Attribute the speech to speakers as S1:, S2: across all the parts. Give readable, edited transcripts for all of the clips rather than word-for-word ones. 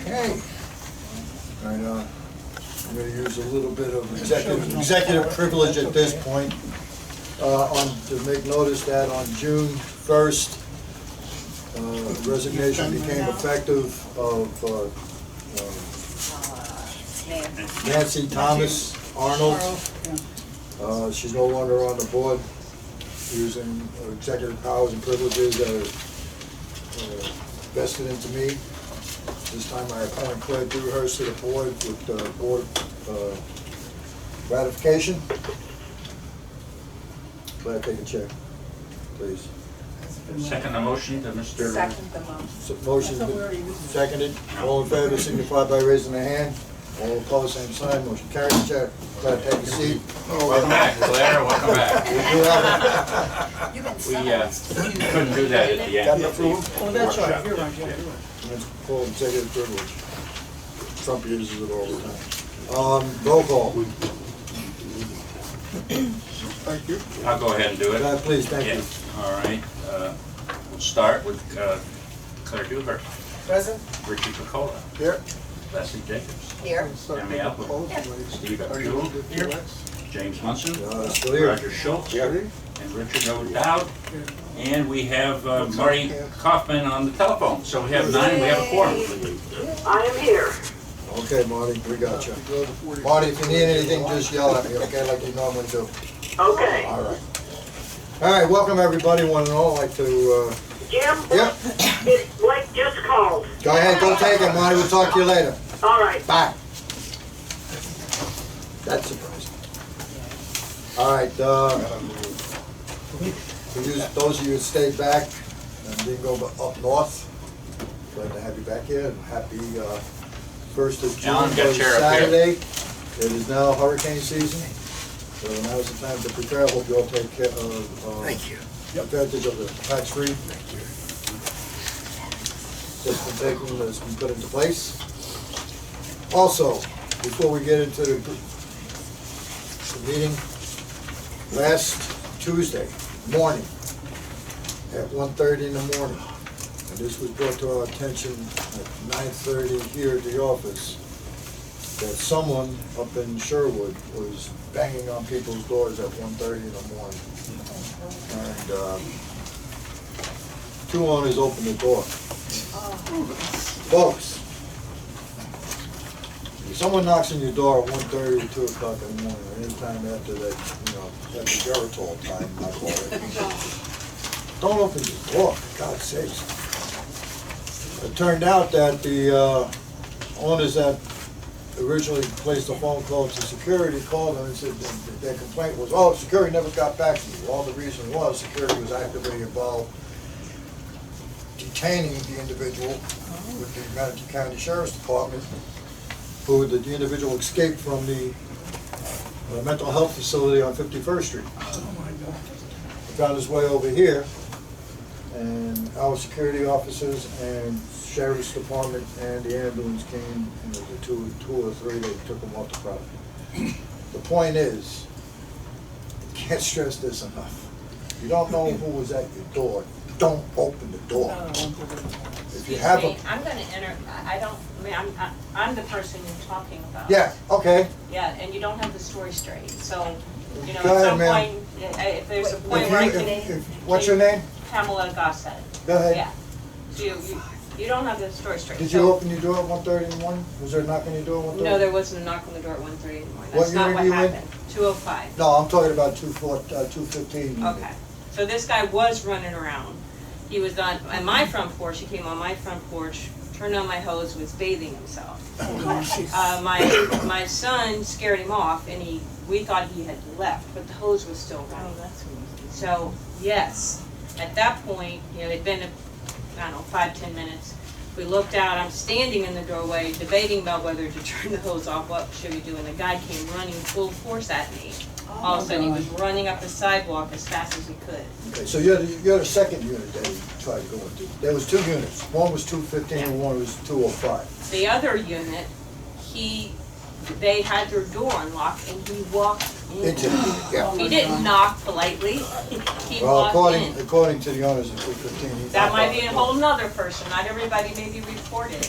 S1: Okay. All right, I'm going to use a little bit of executive privilege at this point to make notice that on June 1st, resignation became effective of Nancy Thomas Arnold. She's no longer on the board, using executive powers and privileges that are vested into me. This time I appoint Claire Dewhurst to the board with board ratification. Claire, take a check, please.
S2: Second the motion to Mr.
S3: Second the motion.
S1: Motion seconded. All in favor signify by raising their hand. All opposed, same sign. Motion carries. Chair, Claire, take a seat.
S2: Welcome back, Claire, welcome back.
S3: You've been
S2: We couldn't do that at the end.
S1: Got enough room?
S4: Oh, that's right, you're right, yeah.
S1: It's called executive privilege. Trump uses it all the time. Roll call.
S4: Thank you.
S2: I'll go ahead and do it.
S1: Please, thank you.
S2: All right, we'll start with Claire Dewhurst,
S4: Present?
S2: Richie Picola,
S1: Here.
S2: Leslie Jacobs,
S3: Here.
S2: Tammy Apple, Steve Abdul, James Munson,
S1: Still here.
S2: Roger Schultz, and Richard O'Dowd. And we have Marty Kaufman on the telephone. So we have 9, we have a quorum.
S5: I am here.
S1: Okay, Marty, we got you. Marty, if you need anything, just yell at me, okay, like you normally do.
S5: Okay.
S1: All right. All right, welcome everybody, one and all. I'd like to,
S5: Jim?
S1: Yep.
S5: Blake just called.
S1: Go ahead, go take it, Marty. We'll talk to you later.
S5: All right.
S1: Bye. That's surprising. All right, for those of you that stayed back and didn't go up north, glad to have you back here. And happy 1st of
S2: John,
S1: June,
S2: get your chair up here.
S1: Saturday. It is now hurricane season, so now is the time to prepare. Hope you all take care advantage of the tax-free. That's been put into place. Also, before we get into the meeting, last Tuesday morning at 1:30 in the morning, and this was brought to our attention at 9:30 here at the office, that someone up in Sherwood was banging on people's doors at 1:30 in the morning. And 2 owners opened the door. Folks, if someone knocks on your door at 1:30 or 2 o'clock in the morning, or any time after that, that Geritol time, I call it, don't open your door, for God's sakes. It turned out that the owners that originally placed a phone call to security called them and said that their complaint was, oh, security never got back to you. Well, the reason was security was actively involved detaining the individual with the Madison County Sheriff's Department, who the individual escaped from the mental health facility on 51st Street. He found his way over here, and our security officers and Sheriff's Department and the ambulance came, and there were two or three, they took him off the property. The point is, I can't stress this enough. If you don't know who was at your door, don't open the door. If you have a...
S6: I'm going to enter, I'm the person you're talking about.
S1: Yeah, okay.
S6: Yeah, and you don't have the story straight, so,
S1: Go
S6: at
S1: ahead,
S6: some
S1: ma'am.
S6: point, if there's a point where I can...
S1: What's your name?
S6: Pamela Gossett.
S1: Go ahead.
S6: Yeah. So you don't have the story straight.
S1: Did you open your door at 1:30 in the morning? Was there a knock on your door at 1:30?
S6: No, there wasn't a knock on the door at 1:30 in the morning.
S1: What
S6: That's not
S1: unit
S6: what
S1: are you in?
S6: happened. 205.
S1: No, I'm talking about 215.
S6: Okay. So this guy was running around. He was on my front porch. He came on my front porch, turned on my hose, was bathing himself. My son scared him off, and we thought he had left, but the hose was still running. So yes, at that point, it'd been, 5-10 minutes. We looked out. I'm standing in the doorway, debating about whether to turn the hose off. What should we do? And the guy came running full force at me. All of a sudden, he was running up the sidewalk as fast as he could.
S1: Okay, so you're the second unit that he tried to go into. There was 2 units. One was 215 and one was 205.
S6: The other unit, they had their door unlocked and he walked in.
S1: Into the unit, yeah.
S6: He didn't knock politely. He
S1: Well,
S6: walked in.
S1: according to the owners of 215.
S6: That might be a whole nother person. Not everybody may be reported.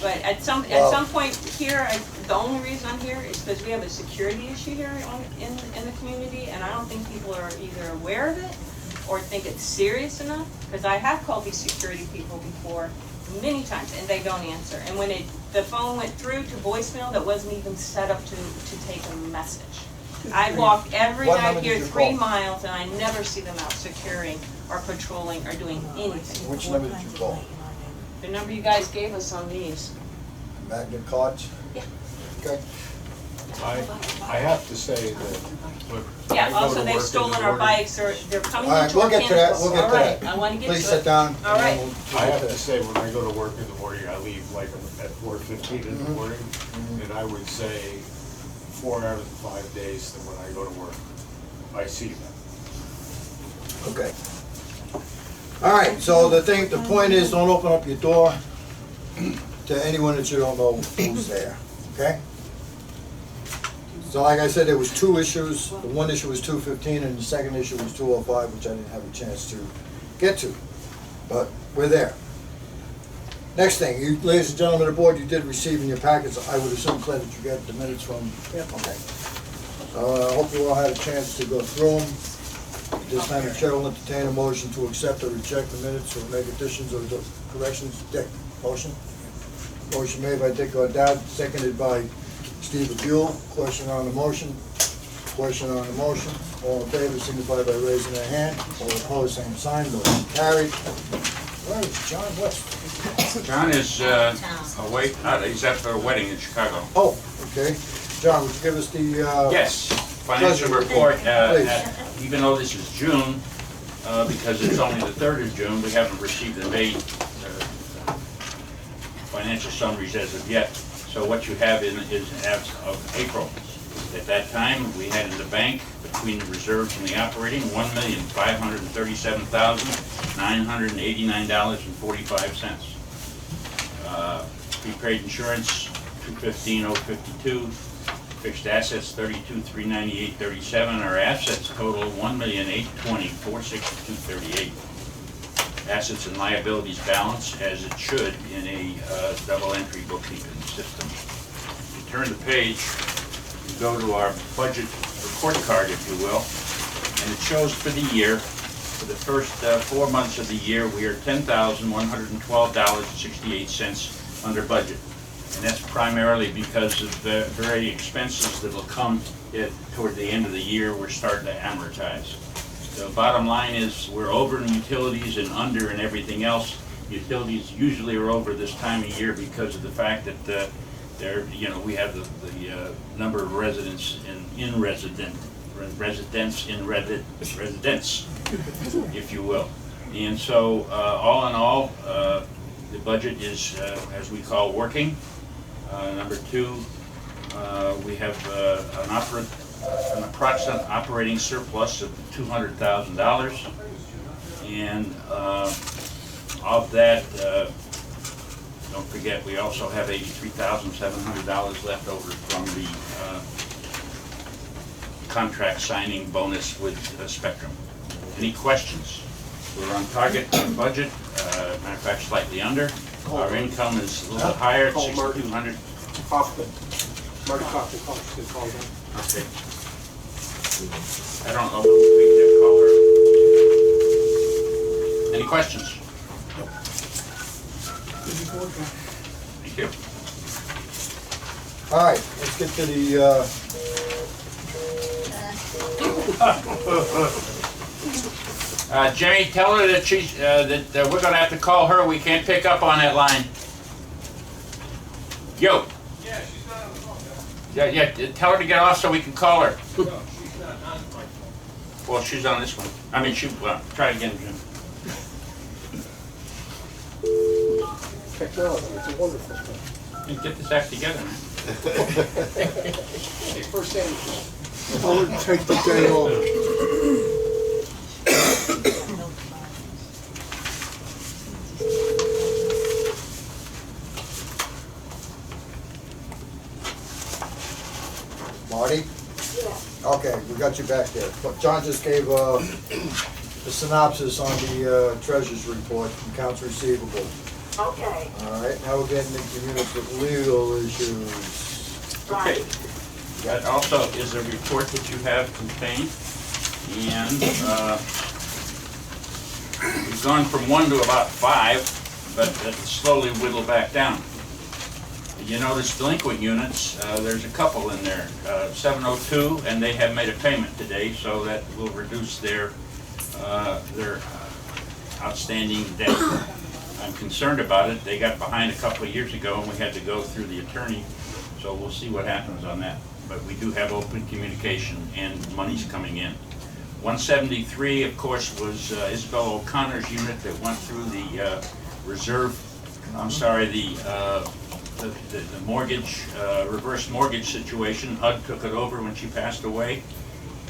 S6: But at some point here, the only reason I'm here is because we have a security issue here in the community, and I don't think people are either aware of it or think it's serious enough, because I have called these security people before many times, and they don't answer. And when the phone went through to voicemail, that wasn't even set up to take a message. I walk every
S1: What
S6: night
S1: number
S6: here
S1: did you
S6: 3
S1: call?
S6: miles, and I never see them out securing or patrolling or doing anything.
S1: Which number did you call?
S6: The number you guys gave us on these.
S1: Magnet cards?
S6: Yeah.
S1: Okay.
S7: I have to say that, look. I
S6: Yeah,
S7: go
S6: also
S7: to
S6: they've
S7: work in the
S6: stolen our
S7: morning.
S6: bikes, or they're coming
S1: All right,
S6: into
S1: we'll
S6: our
S1: get to that,
S6: campus.
S1: we'll get to
S6: All right,
S1: that.
S6: I wanna get to it.
S1: Please sit down.
S6: All right.
S1: and we'll
S7: I
S1: get
S7: have
S1: to
S7: to
S1: it.
S7: say, when I go to work in the morning, I leave like at 4:15 in the morning, and I would say 4 out of the 5 days that when I go to work, I see them.
S1: Okay. All right, so the point is, don't open up your door to anyone that you don't know who's there, okay? So like I said, there was 2 issues. The one issue was 215 and the second issue was 205, which I didn't have a chance to get to. But we're there. Next thing, you, ladies and gentlemen of the board, you did receive in your packets, I would assume, Claire, that you got the minutes from? Yeah. Okay. I hope you all had a chance to go through them. At this time, the chair will entertain a motion to accept or reject the minutes or make additions or corrections. Dick, motion? Motion made by Dick Gardad, seconded by Steve Abule. Question on the motion? Question on the motion. All in favor signify by raising their hand. All opposed, same sign. Motion carried. Where is John West?
S2: John is away, he's at a wedding in Chicago.
S1: Oh, okay. John, would you give us the,
S2: Yes, financial
S1: Pleasure.
S2: report,
S1: Please.
S2: even though this is June, because it's only the 3rd of June, we haven't received the May financial summaries as of yet. So what you have is as of April. At that time, we had in the bank, between the reserves and the operating, $1,537,989.45. Prepaid insurance, $215,052. Fixed assets, $32,398.37. Our assets total $1,820,462.38. Assets and liabilities balance as it should in a double entry bookkeeping system. You turn the page, you go to our budget report card, if you will, and it shows for the year, for the first 4 months of the year, we are $10,112.68 under budget. And that's primarily because of the very expenses that will come toward the end of the year, we're starting to amortize. The bottom line is we're over in utilities and under in everything else. Utilities usually are over this time of year because of the fact that we have the number of residents in residence, if you will. And so all in all, the budget is, as we call, working. Number 2, we have an approximate operating surplus of $200,000, and of that, don't forget, we also have $83,700 left over from the contract signing bonus with Spectrum. Any questions? We're on target on budget, matter of fact, slightly under. Our income is a little higher at $6,200.
S4: Kaufman. Marty Kaufman, call him.
S2: Okay. I don't know if we can call her. Any questions? Thank you.
S1: all right, let's get to the,
S2: Jenny, tell her that she's, that we're gonna have to call her. We can't pick up on that line. Yo.
S8: Yeah, she's not on the phone.
S2: Yeah, tell her to get off so we can call her.
S8: No, she's not on my phone.
S2: Well, she's on this one. I mean, try it again, Jim.
S4: Technology, it's a wonderful thing.
S2: And get this act together, man.
S4: First thing.
S1: I would take the day off. Marty? Okay, we got you back there. But John just gave the synopsis on the treasurer's report, accounts receivable.
S5: Okay,
S1: All right, now we're getting into units with legal issues.
S2: Okay,
S5: right.
S2: that also is a report that you have contained, and we've gone from 1 to about 5, but it's slowly whittled back down. You notice delinquent units, there's a couple in there, 702, and they have made a payment today, so that will reduce their outstanding debt. I'm concerned about it. They got behind a couple of years ago, and we had to go through the attorney, so we'll see what happens on that. But we do have open communication, and money's coming in. 173, of course, was Isabel O'Connor's unit that went through the the mortgage, reverse mortgage situation. HUD took it over when she passed away,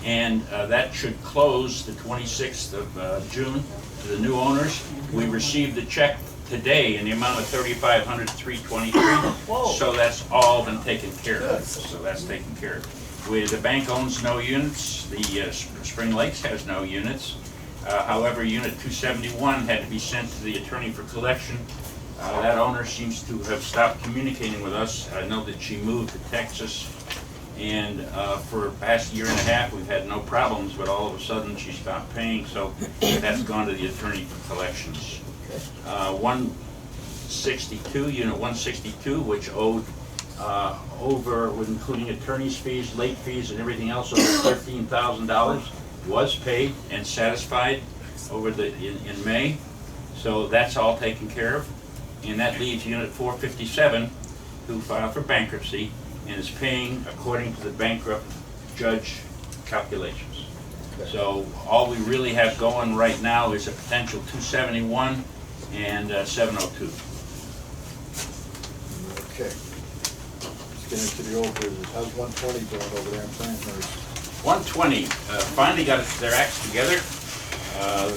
S2: and that should close the 26th of June to the new owners. We received a check today in the amount of $3,500,323. So that's all been taken care of. So that's taken care of. The bank owns no units. The Spring Lakes has no units. However, Unit 271 had to be sent to the attorney for collection. That owner seems to have stopped communicating with us. I know that she moved to Texas, and for the past year and a half, we've had no problems, but all of a sudden, she stopped paying, so that's gone to the attorney for collections. 162, Unit 162, which owed over, including attorney's fees, late fees, and everything else, over $13,000, was paid and satisfied over in May. So that's all taken care of. And that leaves Unit 457, who filed for bankruptcy and is paying according to the bankrupt judge calculations. So all we really have going right now is a potential 271 and 702.
S1: Okay. Let's get into the old business. How's 120 doing over there in Franklin?
S2: 120 finally got their acts together.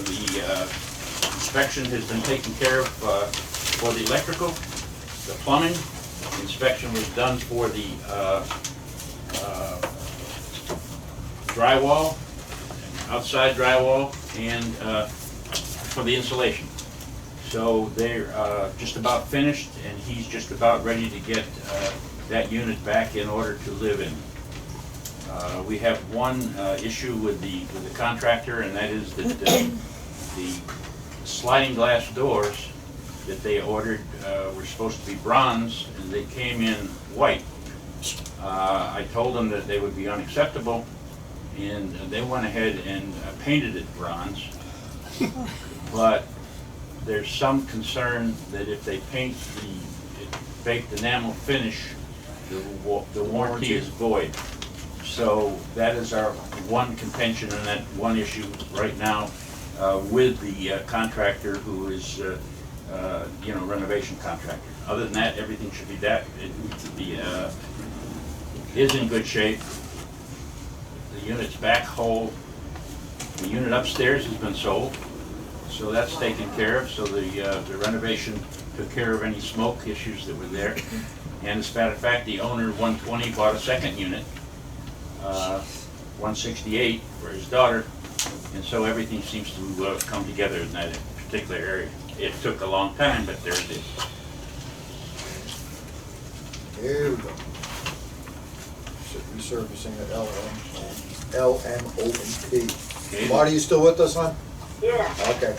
S2: The inspection has been taken care of for the electrical, the plumbing. The inspection was done for the drywall, outside drywall, and for the insulation. So they're just about finished, and he's just about ready to get that unit back in order to live in. We have one issue with the contractor, and that is that the sliding glass doors that they ordered were supposed to be bronze, and they came in white. I told them that they would be unacceptable, and they went ahead and painted it bronze. But there's some concern that if they paint the baked enamel finish, the warranty is void. So that is our one contention and that one issue right now with the contractor who is, renovation contractor. Other than that, everything should be is in good shape. The unit's back whole. The unit upstairs has been sold, so that's taken care of. So the renovation took care of any smoke issues that were there. And as a matter of fact, the owner, 120, bought a second unit, 168, for his daughter, and so everything seems to come together in that particular area. It took a long time, but there it is.
S1: Here we go. Resurfacing at LMOP.
S2: Okay.
S1: Marty, you still with us, hon?
S5: Yeah,
S1: Okay.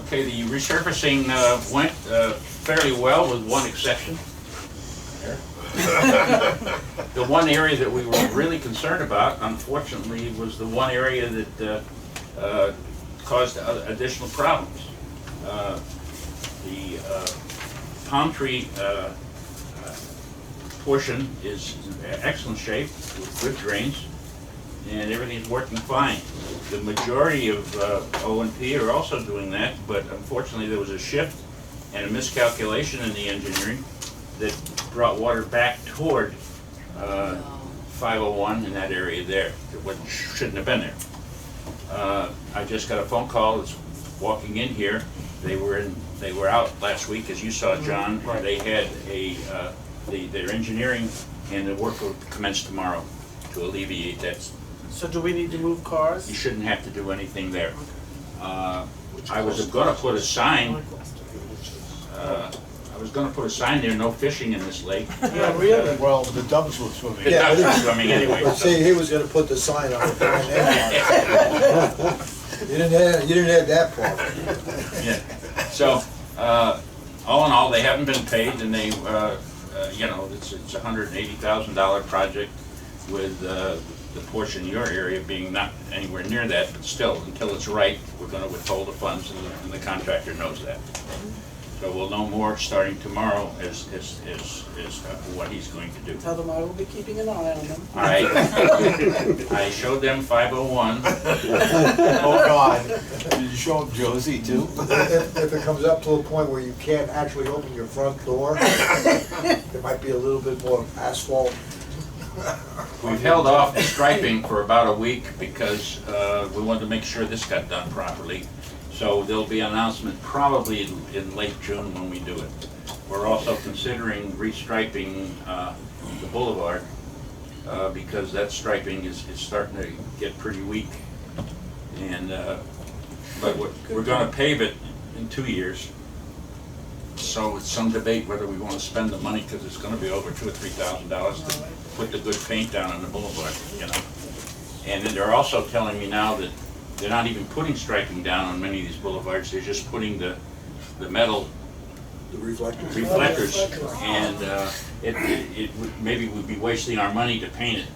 S2: Okay, the resurfacing went fairly well with one exception. The one area that we were really concerned about, unfortunately, was the one area that caused additional problems. The palm tree portion is in excellent shape with good drains, and everything's working fine. The majority of O&P are also doing that, but unfortunately there was a shift and a miscalculation in the engineering that brought water back toward 501 in that area there, what shouldn't have been there. I just got a phone call, it's walking in here. They were out last week, as you saw, John.
S4: Right.
S2: They had their engineering, and the work will commence tomorrow to alleviate that.
S9: So do we need to move cars?
S2: You shouldn't have to do anything there. I was gonna put a sign I was gonna put a sign there, no fishing in this lake.
S9: Yeah, really?
S7: Well, the Dubs were swimming.
S2: The
S1: Yeah,
S2: ducks
S1: but
S2: are swimming anyway.
S1: But see, he was gonna put the sign on it. You didn't have that part.
S2: Yeah, so, all in all, they haven't been paid, and they, you know, it's a $180,000 project with, the portion in your area being not anywhere near that, but still, until it's right, we're gonna withhold the funds, and the contractor knows that. So we'll know more starting tomorrow as to what he's going to do.
S9: Tell them I will be keeping an eye on them.
S2: I showed them 501.
S7: Oh, God. Did you show them Josie, too?
S1: If it comes up to a point where you can't actually open your front door, there might be a little bit more asphalt.
S2: We've held off the striping for about a week because we wanted to make sure this got done properly. So there'll be an announcement probably in late June when we do it. We're also considering restriping the boulevard because that striping is starting to get pretty weak. And but we're going to pave it in 2 years. So it's some debate whether we want to spend the money because it's going to be over $2,000 or $3,000 to put the good paint down on the boulevard, you know. And then they're also telling me now that they're not even putting striping down on many of these boulevards. They're just putting the metal
S1: The reflectors.
S2: reflectors, and it maybe would be wasting our money to paint it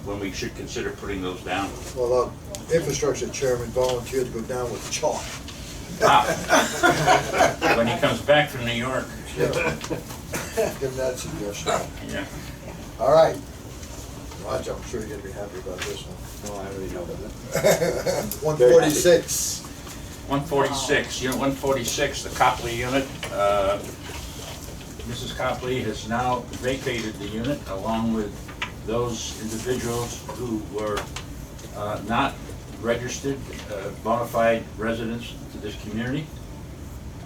S2: when we should consider putting those down.
S1: Well, infrastructure chairman volunteered to go down with chalk.
S2: Wow. When he comes back from New York,
S1: Give him that suggestion.
S2: yeah.
S1: All right. Roger, I'm sure you're gonna be happy about this one.
S10: No, I already know about it.
S1: 146.
S2: 146, unit 146, the Copley unit. Mrs. Copley has now vacated the unit along with those individuals who were not registered bona fide residents to this community.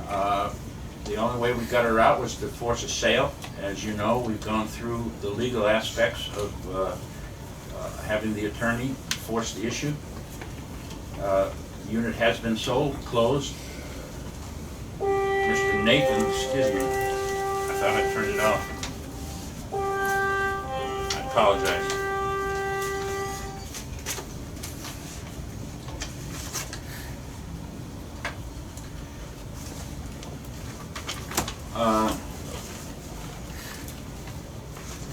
S2: The only way we got her out was to force a sale. As you know, we've gone through the legal aspects of having the attorney force the issue. The unit has been sold, closed. Mr. Nathan, excuse me, I thought I turned it off. I apologize.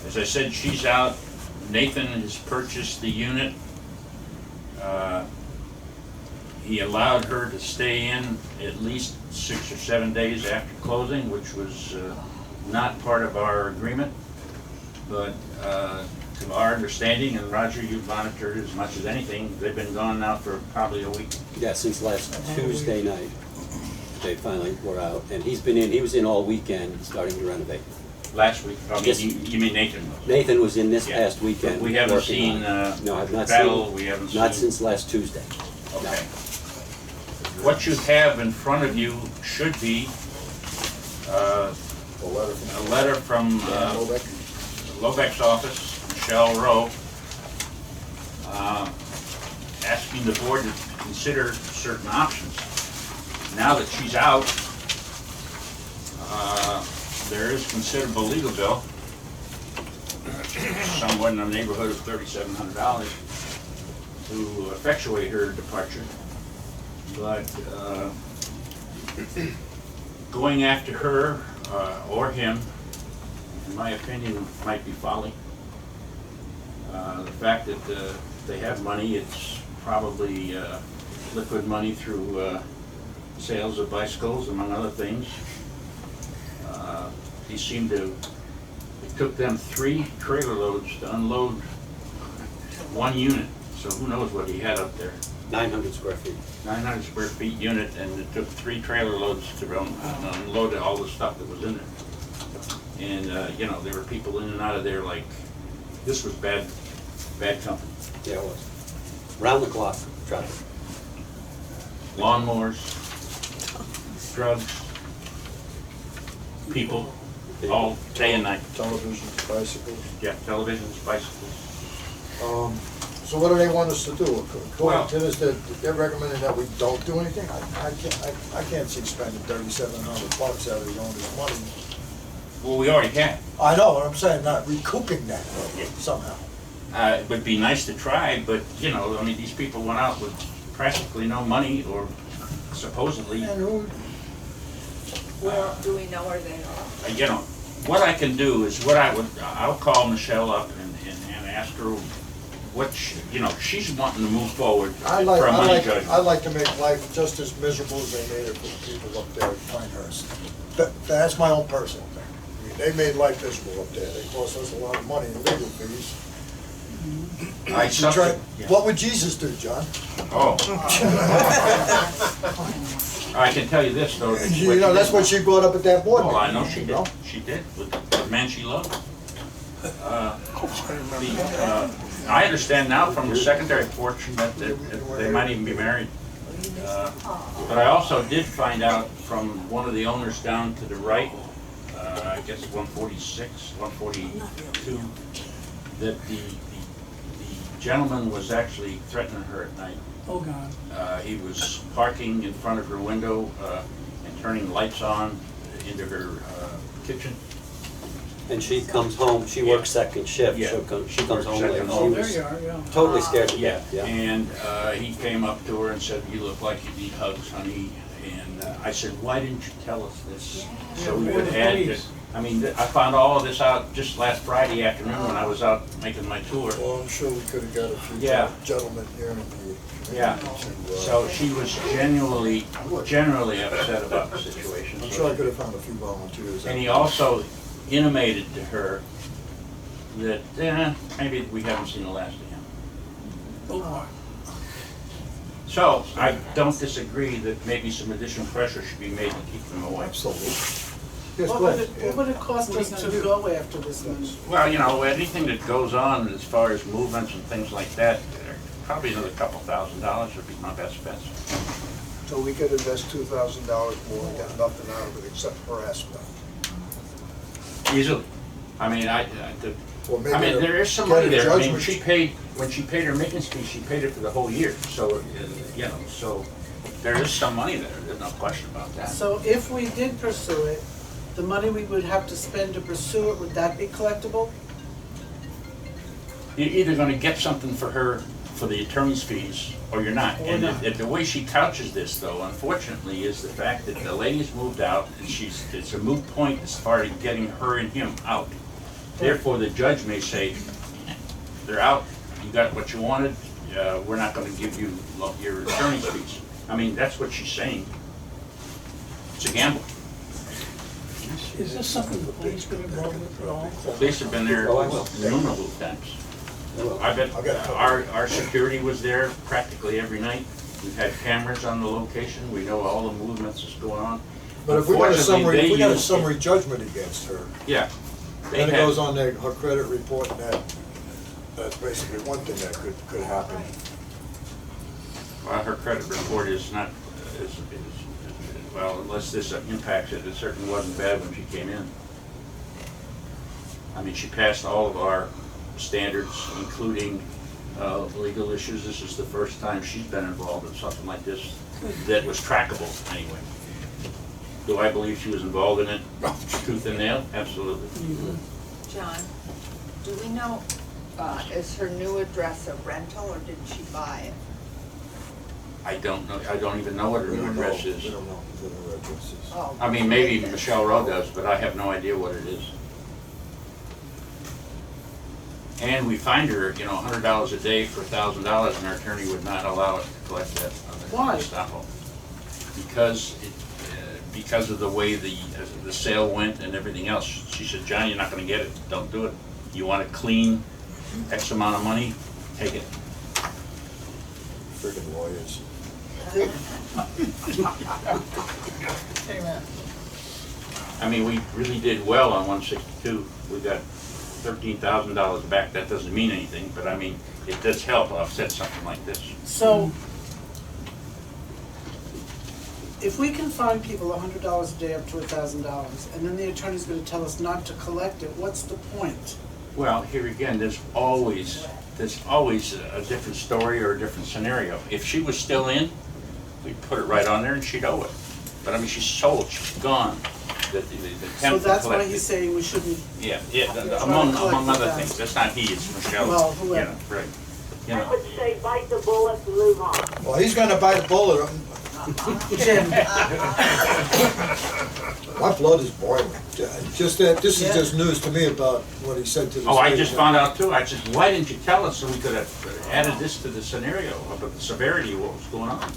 S2: As I said, she's out. Nathan has purchased the unit. He allowed her to stay in at least 6 or 7 days after closing, which was not part of our agreement. But to our understanding, and Roger, you've monitored as much as anything, they've been gone now for probably a week.
S10: Yeah, since last Tuesday night, they finally were out, and he's been in, he was in all weekend, starting to renovate.
S2: Last week, I mean,
S10: Yes.
S2: you mean Nathan was?
S10: Nathan was in this
S2: Yeah.
S10: past weekend.
S2: We haven't
S10: working
S2: seen
S10: on it. No, I've not
S2: Battle,
S10: seen,
S2: we haven't
S10: not
S2: seen.
S10: since last Tuesday.
S2: Okay. What you have in front of you should be
S1: A letter from
S2: a letter from
S1: Dan Lobeck.
S2: Lobeck's office, Michelle Rowe, asking the board to consider certain options. Now that she's out, there is considerable legal bill, somewhat in the neighborhood of $3,700 to effectuate her departure. But going after her or him, in my opinion, might be folly. The fact that they have money, it's probably liquid money through sales of bicycles, among other things. He seemed to, it took them 3 trailer loads to unload one unit, so who knows what he had up there.
S10: 900 square feet.
S2: 900 square feet unit, and it took 3 trailer loads to unload all the stuff that was in there. And, you know, there were people in and out of there like, this was bad company.
S10: Yeah, it was. Round the clock traffic.
S2: Lawnmowers, drugs, people, all day and night.
S1: Televisions, bicycles.
S2: Yeah, televisions, bicycles.
S1: So what do they want us to do?
S2: Well-
S1: According to this, they're recommending that we don't do anything? I can't see spending $3,700 out of the owner's money.
S2: Well, we already have.
S1: I know, what I'm saying, not recouping that
S2: Yeah.
S1: somehow.
S2: It would be nice to try, but, you know, I mean, these people went out with practically no money, or supposedly,
S1: And who,
S3: Where, do we know where they are?
S2: you know, what I can do is I'll call Michelle up and ask her what, you know, she's wanting to move forward for a money
S1: I'd
S2: judgment.
S1: like to make life just as miserable as they made it for the people up there at Pinehurst. That's my own personal thing. I mean, they made life miserable up there. They cost us a lot of money in legal fees.
S2: I
S1: You try-
S2: suffered- yeah.
S1: What would Jesus do, John?
S2: Oh. I can tell you this, though. that
S1: You know, that's what she brought up at that board
S2: Oh,
S1: meeting.
S2: I know she
S1: you
S2: did. She did, with the man she loved. I understand now from the secondary portion that they might even be married. But I also did find out from one of the owners down to the right, I guess 146, 142, that the gentleman was actually threatening her at night.
S9: Oh, God.
S2: He was parking in front of her window and turning lights on into her kitchen.
S10: And she comes home, she works second shift,
S2: Yeah.
S10: she comes home late.
S2: Second
S10: She
S9: Oh, there
S10: was
S9: you are, yeah.
S10: totally scared to
S2: Yeah,
S10: death, yeah.
S2: and he came up to her and said, "You look like you need hugs, honey." And I said, "Why didn't you tell us this?" So we would add this. I mean, I found all of this out just last Friday afternoon when I was out making my tour.
S1: Well, I'm sure we could have got a few
S2: Yeah.
S1: gentlemen here in the.
S2: Yeah.
S1: to,
S2: So she was generally upset about the situation.
S1: I'm sure I could have found a few volunteers.
S2: And he also intimated to her that, maybe we haven't seen the last of him.
S9: Oh, boy.
S2: So, I don't disagree that maybe some additional pressure should be made to keep them away.
S1: Absolutely. Yes,
S9: What
S1: go
S9: would
S1: ahead.
S9: it, what would it cost
S1: What are
S9: us
S1: you
S9: to
S1: gonna do?
S9: go after this one?
S2: Well, you know, anything that goes on as far as movements and things like that, probably another couple $1,000s would be my best bet.
S11: So we could invest $2,000 more and get nothing out of it except harassment.
S2: Easily. I mean,
S1: Or maybe
S2: I mean, there is some
S1: get
S2: money
S1: a
S2: there. I mean,
S1: judgment.
S2: when she paid her maintenance fee, she paid it for the whole year. So, you know, so there is some money there. There's no question about that.
S9: So if we did pursue it, the money we would have to spend to pursue it, would that be collectible?
S2: You're either gonna get something for her for the attorney's fees, or you're not.
S9: Or
S2: And
S9: not.
S2: the way she couches this, though, unfortunately, is the fact that the lady's moved out, and it's a moot point as far as getting her and him out. Therefore, the judge may say, they're out, you got what you wanted, we're not gonna give you your attorney's fees. I mean, that's what she's saying. It's a gamble.
S9: Is this something the police get involved with at all?
S2: Police have been there
S10: Oh, I will.
S2: innumerable times. I bet our security was there practically every night. We've had cameras on the location, we know all the movements that's going on.
S1: But if we got a
S2: Unfortunately,
S1: summary,
S2: they
S1: if we got a
S2: use-
S1: summary judgment against her,
S2: Yeah. They
S1: then it
S2: have-
S1: goes on her credit report, and that's basically one thing that could happen.
S2: Well, her credit report is not, well, unless this impacts it, it certainly wasn't bad when she came in. I mean, she passed all of our standards, including legal issues. This is the first time she's been involved in something like this that was trackable anyway. Do I believe she was involved in it tooth and nail? Absolutely.
S3: John, do we know, is her new address a rental or did she buy it?
S2: I don't know, I don't even know what her
S1: We
S2: new
S1: don't know,
S2: address is.
S1: we don't know what her address is.
S3: Oh.
S2: I mean, maybe Michelle Rowe does, but I have no idea what it is. And we find her, you know, $100 a day for $1,000, and our attorney would not allow us to collect that on the
S9: Why?
S2: Gestapo. Because of the way the sale went and everything else. She said, "John, you're not gonna get it, don't do it. You want to clean X amount of money, take it."
S1: Friggin' lawyers.
S2: I mean, we really did well on 162. We got $13,000 back. That doesn't mean anything, but I mean, it does help offset something like this.
S9: So, if we can find people $100 a day up to $1,000, and then the attorney's gonna tell us not to collect it, what's the point?
S2: Well, here again, there's always a different story or a different scenario. If she was still in, we'd put it right on there and she'd owe it. But I mean, she's sold, she's gone. The
S9: So
S2: temp
S9: that's why
S2: collected.
S9: he's saying we shouldn't,
S2: Yeah,
S9: Trying to
S2: among
S9: collect
S2: other
S9: that.
S2: things. That's not he, it's Michelle.
S9: Well,
S2: You
S9: whoever.
S2: know, right. You
S5: I
S2: know,
S5: would say bite the bullet and move on.
S1: Well, he's gonna bite a bullet.
S9: Jim,
S1: My blood is boiling. Just that, this is
S9: Yeah.
S1: just news to me about what he said to the.
S2: oh, I
S1: state.
S2: just found out too. I said, why didn't you tell us so we could have added this to the scenario about the severity of what was going on?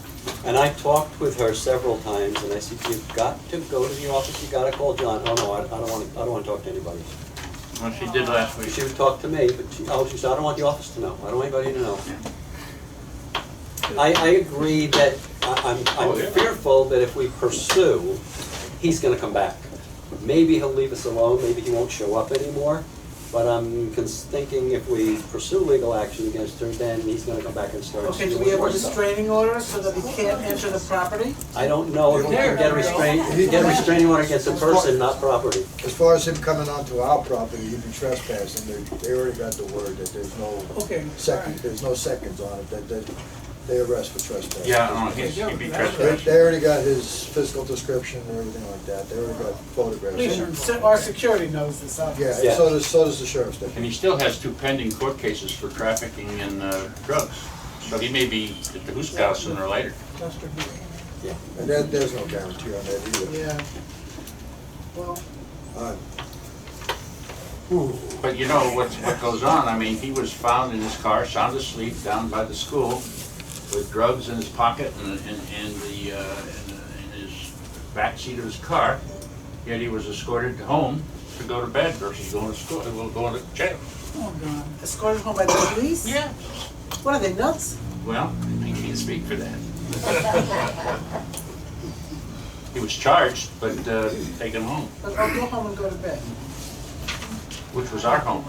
S10: And I talked with her several times, and I said, you've got to go to the office, you gotta call John. Oh, no, I don't wanna talk to anybody.
S2: Well, she did last week.
S10: She would talk to me, but she said, I don't want the office to know, I don't want anybody to know. I agree that, I'm
S2: Oh, yeah.
S10: fearful that if we pursue, he's gonna come back. Maybe he'll leave us alone, maybe he won't show up anymore, but I'm thinking if we pursue legal action against her, then he's gonna come back and start.
S9: okay, do
S10: doing
S9: we have a
S10: more stuff.
S9: restraining order so that he can't enter the property?
S10: I don't know if we can get a restraining order against a person, not property.
S1: As far as him coming onto our property, he'd be trespassing. They already got the word that there's no
S9: Okay.
S1: there's no seconds on it, that they arrest for trespassing.
S2: Yeah, no, he'd be trespassing.
S1: They already got his physical description and everything like that. They already got photographs.
S9: Our security knows this, obviously.
S1: Yeah, so does the sheriff's deputy.
S2: And he still has 2 pending court cases for trafficking in drugs. So he may be at the Hoos House sooner or later.
S1: And there's no guarantee on that either.
S9: Yeah. Well,
S2: But you know what goes on, I mean, he was found in his car, sound asleep, down by the school, with drugs in his pocket and in his backseat of his car, yet he was escorted home to go to bed versus going to school, going to jail.
S9: oh God, escorted home by the police?
S2: Yeah.
S9: What are they, nuts?
S2: Well, I can't speak for that. He was charged, but taken home,
S9: But I'll go home and go to bed.
S2: which was our home.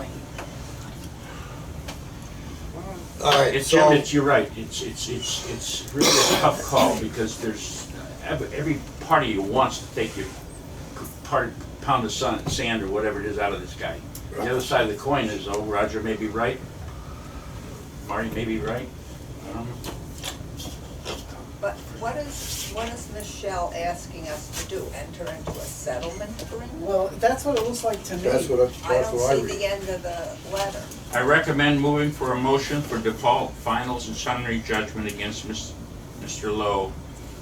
S1: All right,
S2: It's,
S1: so,
S2: Jim, you're right, it's really a tough call, because there's, every part of you wants to take your pound of sand or whatever it is out of this guy. The other side of the coin is, oh, Roger may be right, Marty may be right.
S3: But what is Michelle asking us to do? Enter into a settlement agreement?
S9: Well, that's what it looks like to me.
S1: that's what
S3: I don't
S1: I
S3: see
S1: read.
S3: the end of the letter.
S2: I recommend moving for a motion for default, finals, and summary judgment against Mr. Lowe,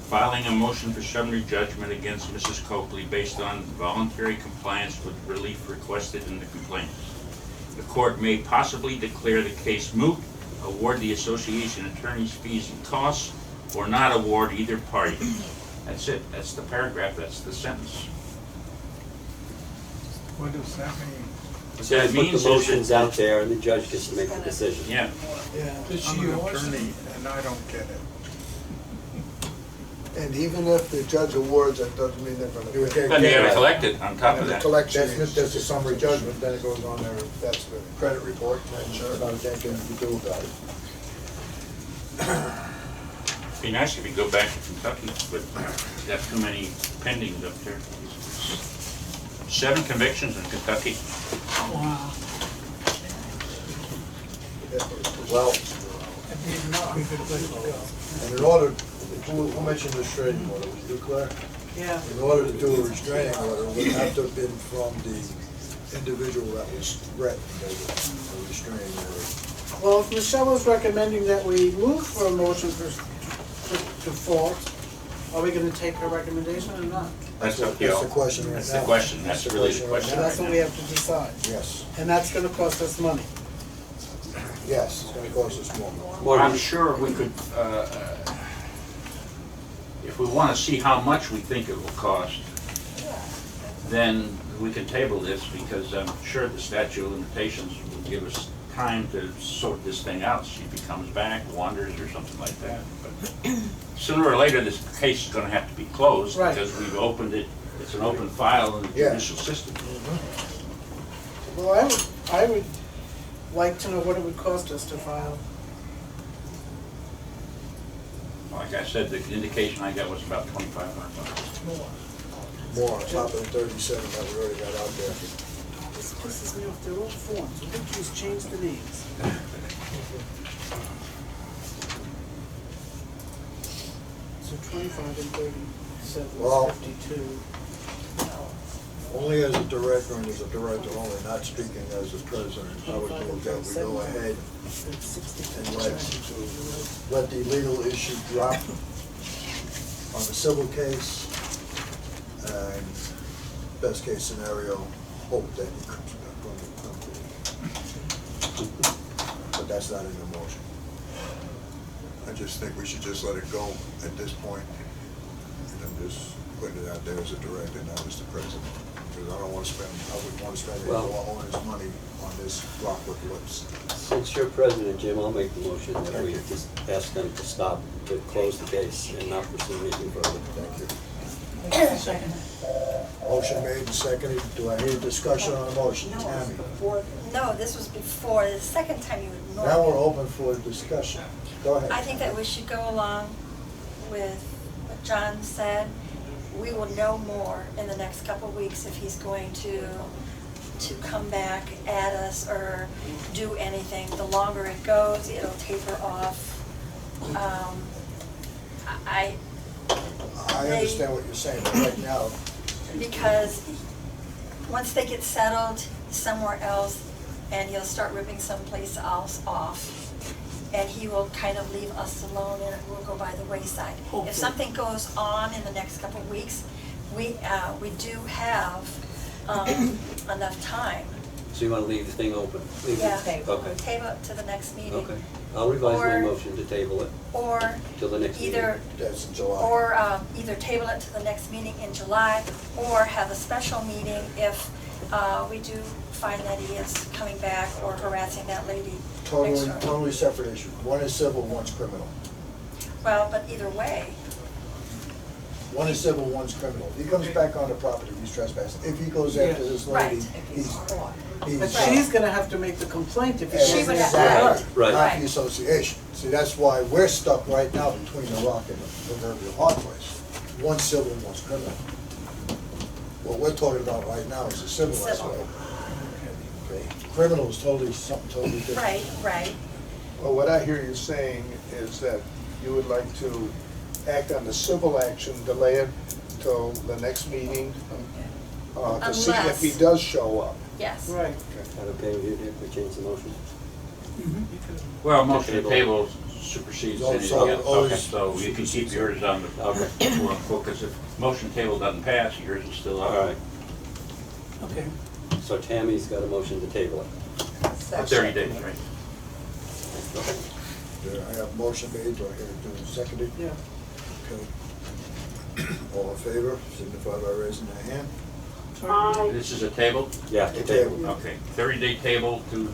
S2: filing a motion for summary judgment against Mrs. Copley based on voluntary compliance with relief requested in the complaint. The court may possibly declare the case moot, award the association attorney's fees and costs, or not award either party. That's it, that's the paragraph, that's the sentence.
S11: What does that mean?
S10: So
S2: That
S10: I put
S2: means is
S10: the motions
S2: that-
S10: out there and the judge gets to make the decision.
S2: Yeah,
S9: Yeah.
S11: I'm an attorney and I don't get it. And even if the judge awards, that doesn't mean they're gonna
S1: You would
S11: pay.
S1: get-
S2: then you gotta collect it on top of
S11: And the
S2: that.
S11: collection
S1: That's a summary judgment, then it goes on their
S11: That's the
S1: credit report, and there's not a damn thing you can do about it.
S2: Be nice if you go back to Kentucky, but got too many pendings up there. 7 convictions in Kentucky.
S9: Wow.
S1: Well, and in order, who mentioned restraining order, was you, Claire?
S9: Yeah.
S1: In order to do a restraining order, it would have to have been from the individual that was threatened as a restraining order.
S9: Well, if Michelle was recommending that we move for a motion for default, are we gonna take her recommendation or not?
S2: That's up to
S1: That's the
S2: you.
S1: question right now.
S2: That's the question, that's really the question
S9: So that's
S2: right
S9: what we
S2: now.
S9: have to decide.
S1: Yes,
S9: And that's gonna cost us money.
S1: yes, it's gonna cost us more.
S10: More
S2: I'm
S10: than-
S2: sure we could, if we wanna see how much we think it will cost, then we can table this, because I'm sure the statute of limitations will give us time to sort this thing out, see if he comes back, wanders, or something like that. But sooner or later, this case is gonna have to be closed,
S9: Right.
S2: because we've opened it, it's an open file in the
S1: Yeah.
S2: judicial system.
S9: Well, I would like to know what it would cost us to file.
S2: Like I said, the indication I got was about $2,500.
S1: More on top of the 37 that we already got out there.
S9: pisses me off, they're all forms, we think he's changed the names. So 25 and 37
S1: Well-
S9: is 52.
S1: Only as a director and as a director only, not speaking as a president, I would move that we go ahead
S9: That's 60.
S1: and let the legal issue drop on the civil case. And best case scenario, hope that he comes back on the company. But that's not in the motion. I just think we should just let it go at this point. And I'm just putting it out there as a director, not as the president. Because I don't want to spend, I wouldn't want to spend any
S10: Well-
S1: more owner's money on this rock with lips.
S10: Since you're president, Jim, I'll make the motion that we just ask them to stop, to close the case and not pursue anything further.
S1: Thank you. Motion made and seconded. Do I hear discussion on the motion?
S12: No, it was
S1: Tammy?
S12: before, no, this was before, the second time you ignored
S1: Now we're
S12: me.
S1: open for discussion. Go ahead.
S12: I think that we should go along with what John said. We will know more in the next couple of weeks if he's going to come back at us or do anything. The longer it goes, it'll taper off.
S1: I understand what you're saying, but right now,
S12: Because once they get settled somewhere else, and he'll start ripping someplace else off, and he will kind of leave us alone and it will go by the wayside.
S9: Hopefully.
S12: If something goes on in the next couple of weeks, we do have enough time.
S10: So you want to leave the thing open? Leave it-
S12: Yeah,
S10: Okay,
S12: table it to the next meeting.
S10: okay. I'll revise my
S12: Or-
S10: motion to table it
S12: Or
S10: till the next meeting.
S12: either
S1: that's in July.
S12: Or either table it to the next meeting in July, or have a special meeting if we do find that he is coming back or harassing that lady next
S1: Totally,
S12: door.
S1: totally separate issue. One is civil, one's criminal.
S12: Well, but either way,
S1: One is civil, one's criminal. If he comes back on the property, he's trespassing. If he goes after this lady,
S12: Right.
S1: he's.
S9: But she's gonna have to make the complaint if he
S12: She
S9: goes
S12: would have
S9: after
S12: to.
S9: her.
S10: Right.
S1: Not the association. See, that's why we're stuck right now between the rock and the proverbial hard place. One's civil, one's criminal. What we're talking about right now is a civil
S12: Civil.
S1: aspect. Okay, criminal is totally, something totally different.
S12: right.
S11: Well, what I hear you saying is that you would like to act on the civil action, delay it till the next meeting, to see if he
S12: Unless-
S11: does show up.
S12: Yes.
S9: Right.
S10: That okay with you, Dick? We change the motion?
S2: Well, motion to table supersedes
S1: So-
S2: anything
S1: so
S2: else.
S1: always
S2: Okay, so you can keep yours on the,
S10: Okay.
S2: because if motion table doesn't pass, yours is still up.
S10: All right.
S9: Okay.
S10: So Tammy's got a motion to table it.
S2: For 30 days, right?
S10: Okay.
S1: I have motion made, do I hear it doing seconded?
S9: Yeah.
S1: Okay. All in favor, signify by raising their hand.
S5: Aye.
S2: This is a table?
S10: Yeah, to table.
S2: Okay, 30-day table to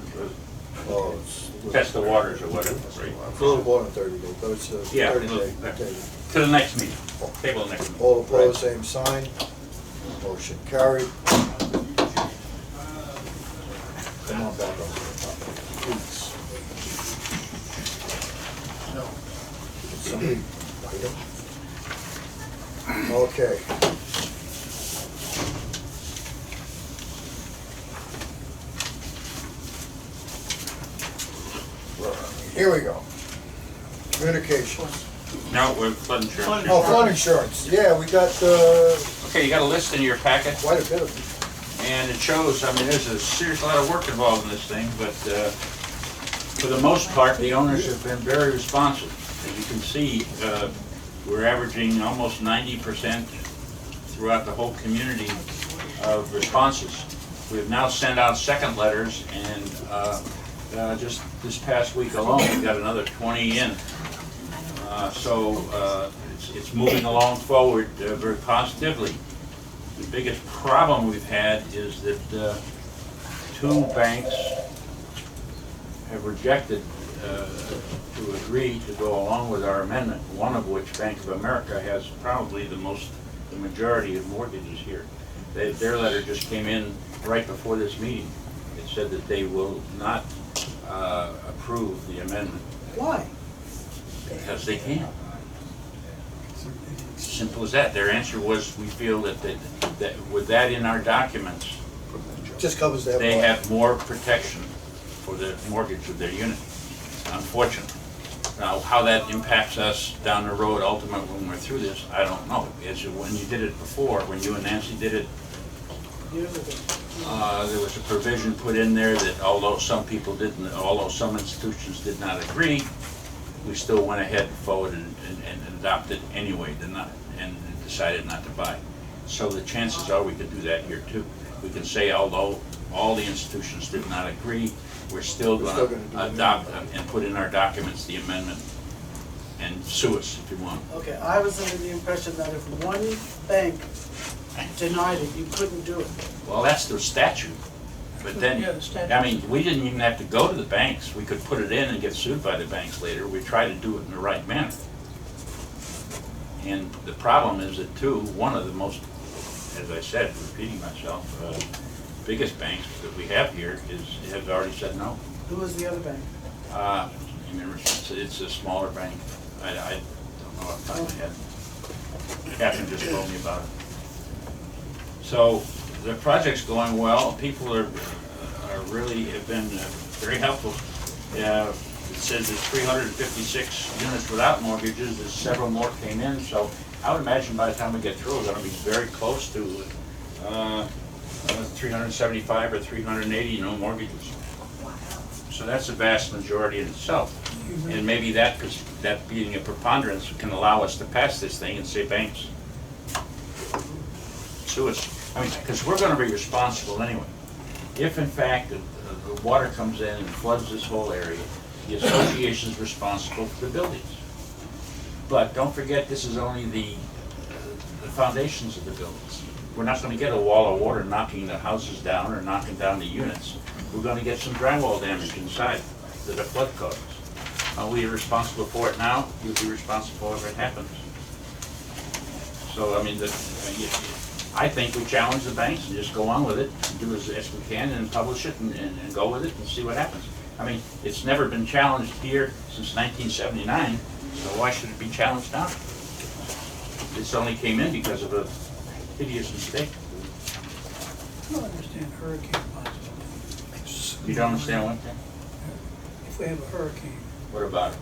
S1: Oh, it's.
S2: test the waters or whatever, right?
S1: It's a little more than 30 days, but it's a
S2: Yeah,
S1: 30 day
S2: look,
S1: table.
S2: To the next meeting, table next meeting.
S1: All opposed, same sign. Motion carried. Come on back up to the top, please. Somebody bite him? Okay. Here we go. Communications.
S2: No, we're flood insurance.
S1: Oh, flood insurance, yeah, we got,
S2: Okay, you got a list in your packet,
S1: quite a bit of it.
S2: and it shows, I mean, there's a serious lot of work involved in this thing, but for the most part, the owners have been very responsive. As you can see, we're averaging almost 90% throughout the whole community of responses. We've now sent out second letters, and just this past week alone, we got another 20 in. So it's moving along forward very positively. The biggest problem we've had is that two banks have rejected to agree to go along with our amendment, one of which, Bank of America, has probably the majority of mortgages here. Their letter just came in right before this meeting. It said that they will not approve the amendment
S9: Why?
S2: because they can't. Simple as that. Their answer was, we feel that with that in our documents,
S1: just covers their.
S2: they have more protection for the mortgage of their unit, unfortunately. Now, how that impacts us down the road ultimately when we're through this, I don't know. As when you did it before, when you and Nancy did it,
S9: Years ago.
S2: there was a provision put in there that although some people didn't, although some institutions did not agree, we still went ahead forward and adopted anyway, and decided not to buy. So the chances are we could do that here too. We can say although all the institutions did not agree, we're still
S1: We're still
S2: gonna
S1: gonna do the
S2: adopt
S1: amendment.
S2: and put in our documents the amendment and sue us if you want.
S9: Okay, I was under the impression that if one bank denied it, you couldn't do it.
S2: Well, that's the statute. But then,
S8: Yeah, the statute.
S2: I mean, we didn't even have to go to the banks. We could put it in and get sued by the banks later. We try to do it in the right manner. And the problem is that too, one of the most, as I said, repeating myself, biggest banks that we have here has already said no.
S9: Who was the other bank?
S2: I remember, it's a smaller bank. I don't know off the top of my head. Catherine just told me about it. So the project's going well. People are really have been very helpful. It says there's 356 units without mortgages. There's several more came in. So I would imagine by the time we get through, we're going to be very close to 375 or 380 no mortgages. So that's a vast majority in itself. And maybe that, because that being a preponderance, can allow us to pass this thing and say, banks, sue us. I mean, because we're going to be responsible anyway. If in fact the water comes in and floods this whole area, the association's responsible for the buildings. But don't forget, this is only the foundations of the buildings. We're not going to get a wall of water knocking the houses down or knocking down the units. We're going to get some drywall damage inside that a flood causes. Are we responsible for it now? You'll be responsible if it happens. So, I mean, I think we challenge the banks and just go on with it, and do as best we can, and publish it, and go with it, and see what happens. I mean, it's never been challenged here since 1979, so why should it be challenged now? This only came in because of a hideous mistake.
S8: I don't understand hurricane possibility.
S2: You don't understand what?
S8: If we have a hurricane,
S2: What about it?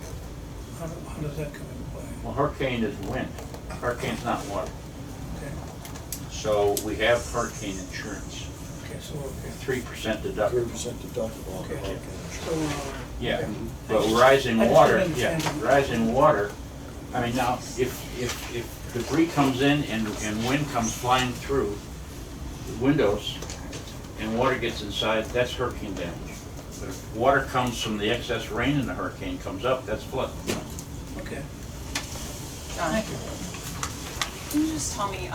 S8: how does that come into play?
S2: Well, hurricane is wind. Hurricane's not water.
S8: Okay,
S2: So we have hurricane insurance,
S8: okay, so, okay.
S2: 3% deductible.
S1: 3% deductible on the
S8: Okay.
S1: hurricane
S8: So,
S1: insurance.
S2: Yeah, but rising
S8: I just
S2: water,
S8: didn't
S2: yeah,
S8: understand.
S2: rising water, I mean, now, if debris comes in and wind comes flying through the windows and water gets inside, that's hurricane damage. But if water comes from the excess rain and the hurricane comes up, that's flood.
S8: Okay.
S13: John, can you just tell me,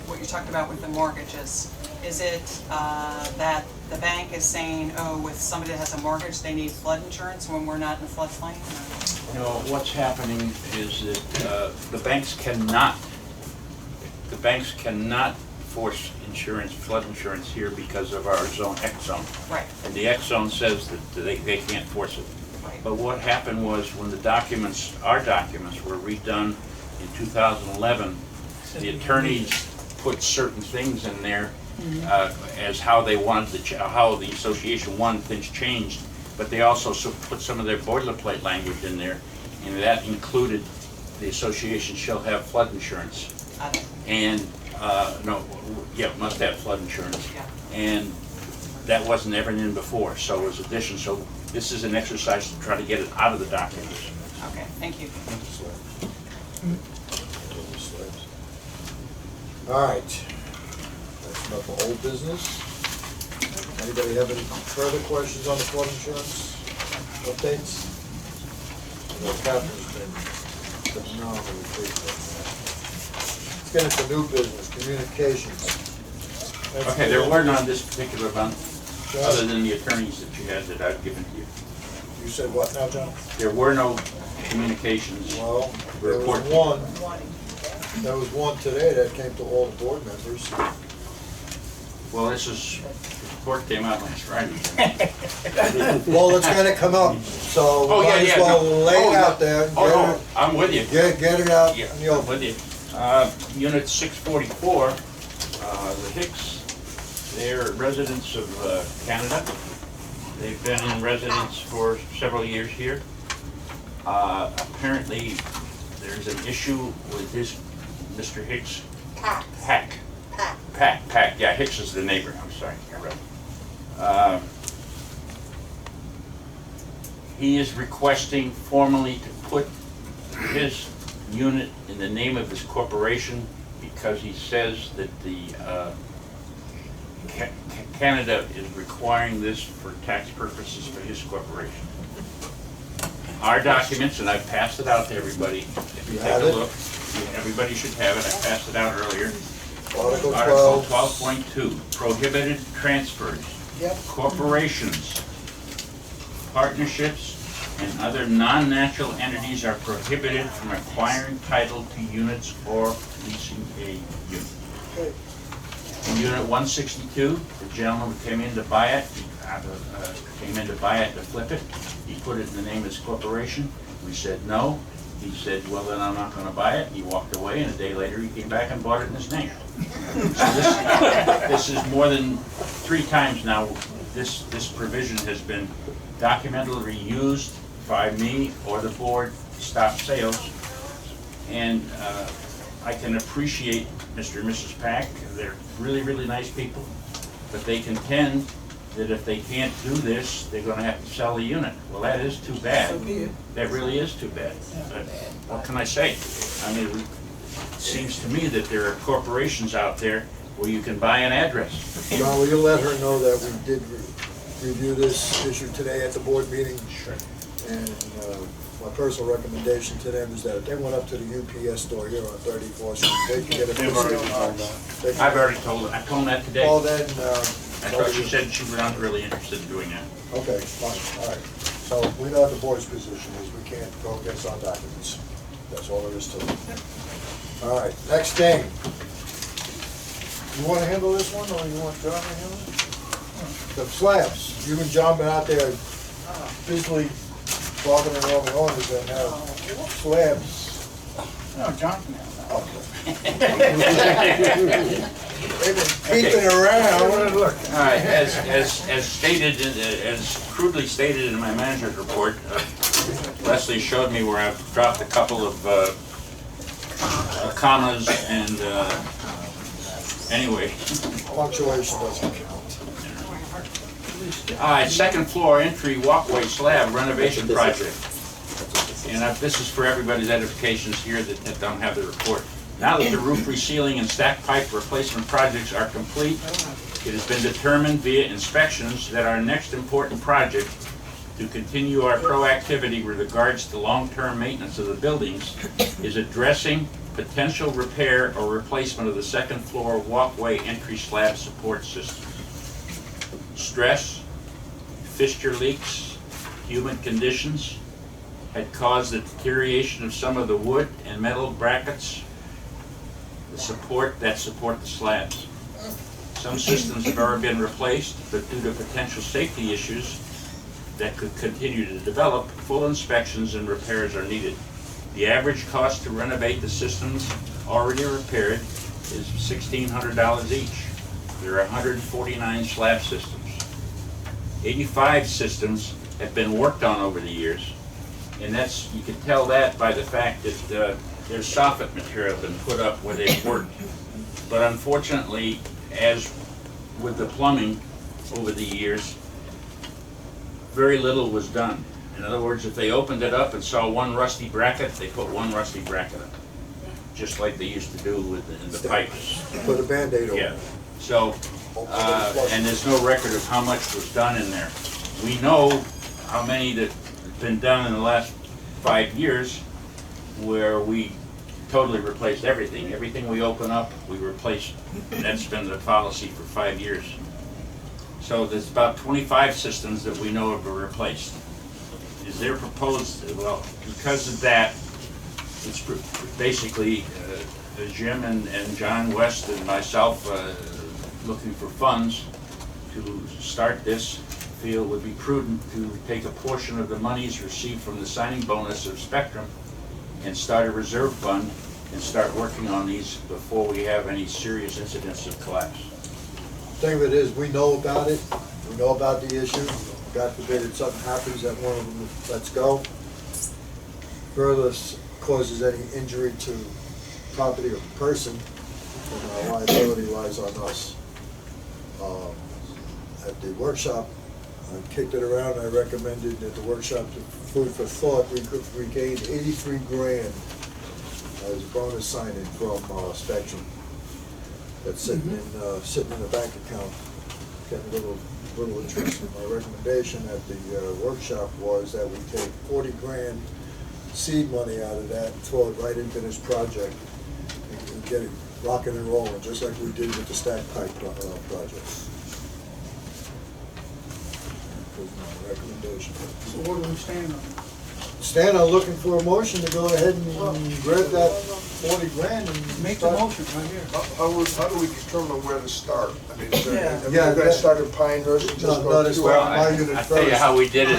S13: what you talked about with the mortgages, is it that the bank is saying, oh, if somebody has a mortgage, they need flood insurance when we're not in a floodplain?
S2: You know, what's happening is that the banks cannot force insurance, flood insurance here because of our zone, X zone.
S13: Right,
S2: And the X zone says that they can't force it.
S13: right.
S2: But what happened was when the documents, our documents were redone in 2011, the attorneys put certain things in there as how they wanted how the association wanted things changed, but they also put some of their boilerplate language in there, and that included the association shall have flood insurance. And, must have flood insurance.
S13: Yeah.
S2: And that wasn't ever in before, so it was addition. So this is an exercise to try to get it out of the documents.
S13: Okay, thank you.
S1: All right. That's enough for old business. Anybody have any further questions on the flood insurance updates? I know Catherine's been phenomenally faithful. Let's get into new business, communications. That's
S2: Okay, there were none this particular month,
S1: John,
S2: other than the attorneys that you had that I've given to you.
S1: you said what now, John?
S2: There were no communications.
S1: Well, there was
S2: Report.
S1: there was one today that came to all the board members.
S2: Well, the report came out last Friday.
S1: Well, it's gonna come up, so
S2: Oh,
S1: we might
S2: yeah,
S1: as
S2: yeah,
S1: well
S2: no.
S1: lay
S2: Oh,
S1: it
S2: no.
S1: out there.
S2: Oh, no, I'm with you.
S1: Get it out
S2: Yeah,
S1: in the
S2: I'm
S1: open.
S2: with you. Unit 644, the Hicks They're residents of Canada. They've been in residence for several years here. Apparently, there's an issue with Mr. Hicks. Pack. Yeah, Hicks is the neighbor, I'm sorry. He is requesting formally to put his unit in the name of his corporation because he says that the Canada is requiring this for tax purposes for his corporation. Our documents, and I've passed it out to everybody, if you take a look, everybody should have it, I passed it out earlier.
S1: Article
S2: Article
S1: 12.
S2: 12.2, prohibited transfers,
S9: Yep.
S2: corporations, partnerships, and other non-natural entities are prohibited from acquiring title to units or leasing a unit.
S9: Okay.
S2: In Unit 162, the gentleman who came in to buy it, to flip it. He put it in the name of his corporation. We said no. He said, well, then I'm not going to buy it. He walked away, and a day later he came back and bought it in his name. So this is more than 3 times now. This provision has been documentally used by me or the board to stop sales. And I can appreciate Mr. and Mrs. Pack. They're really, really nice people. But they contend that if they can't do this, they're going to have to sell the unit. Well, that is too bad.
S8: So be it.
S2: That really is too bad. But what can I say? I mean, it seems to me that there are corporations out there where you can buy an address.
S1: John, will you let her know that we did review this issue today at the board meeting?
S2: Sure.
S1: And my personal recommendation to them is that if they went up to the UPS store here on 34th Street, they can get a
S7: They've already
S1: concealed
S7: told
S1: carry.
S7: that.
S2: I've already told her. I told them that today.
S1: Well, then,
S2: I thought she said she was not really interested in doing that.
S1: okay, fine, all right. So we know what the board's position is. We can't go against our documents. That's all there is to it. All right, next thing. You want to handle this one, or you want John to handle it? The slabs. You and John been out there busily logging and logging on and have slabs.
S8: No, John can have
S1: They've been peeking around.
S8: Look.
S2: All right, as stated, as crudely stated in my manager's report, Leslie showed me where I've dropped a couple of commas and, anyway.
S1: Punctuation doesn't count.
S2: All right, second floor entry walkway slab renovation project. And this is for everybody's edifications here that don't have the report. Now that the roof resealing and stack pipe replacement projects are complete, it has been determined via inspections that our next important project to continue our proactivity with regards to long-term maintenance of the buildings is addressing potential repair or replacement of the second floor walkway entry slab support system. Stress, fixture leaks, humid conditions had caused the deterioration of some of the wood and metal brackets that support the slabs. Some systems have already been replaced, but due to potential safety issues that could continue to develop, full inspections and repairs are needed. The average cost to renovate the systems already repaired is $1,600 each. There are 149 slab systems. 85 systems have been worked on over the years, and you can tell that by the fact that there's soffit material been put up where they've worked. But unfortunately, as with the plumbing over the years, very little was done. In other words, if they opened it up and saw one rusty bracket, they put one rusty bracket up, just like they used to do with the pipes.
S1: Put a Band-Aid over
S2: Yeah.
S1: it.
S2: So, and there's no record of how much was done in there. We know how many that have been done in the last 5 years where we totally replaced everything. Everything we open up, we replace. That's been the policy for 5 years. So there's about 25 systems that we know have been replaced. Is there proposed, well, because of that, it's basically Jim and John West and myself looking for funds to start this. Feel it would be prudent to take a portion of the monies received from the signing bonus of Spectrum and start a reserve fund and start working on these before we have any serious incidents of collapse.
S1: thing of it is, we know about it, we know about the issue. God forbid if something happens that one of them lets go. Further causes any injury to property or person, and our liability lies on us. At the workshop, I kicked it around, I recommended at the workshop, food for thought, we could regain 83 grand as a bonus signing from Spectrum. That's sitting in the bank account, getting a little interest. My recommendation at the workshop was that we take 40 grand seed money out of that and throw it right into this project and get it rocking and rolling, just like we did with the stack pipe project. That was my recommendation.
S9: So what do we stand on?
S1: Stan, I'm looking for a motion to go ahead and grab that 40 grand and
S9: Make the
S1: start.
S9: motion right here.
S11: How do we determine where to start? I mean, is there,
S9: Yeah.
S11: I mean,
S1: Yeah,
S11: we're gonna
S1: that-
S11: start in Pinehurst and just
S1: No,
S11: go
S1: that's
S11: through.
S1: why
S2: Well,
S1: my unit
S2: I tell you
S1: first.
S2: how we did it.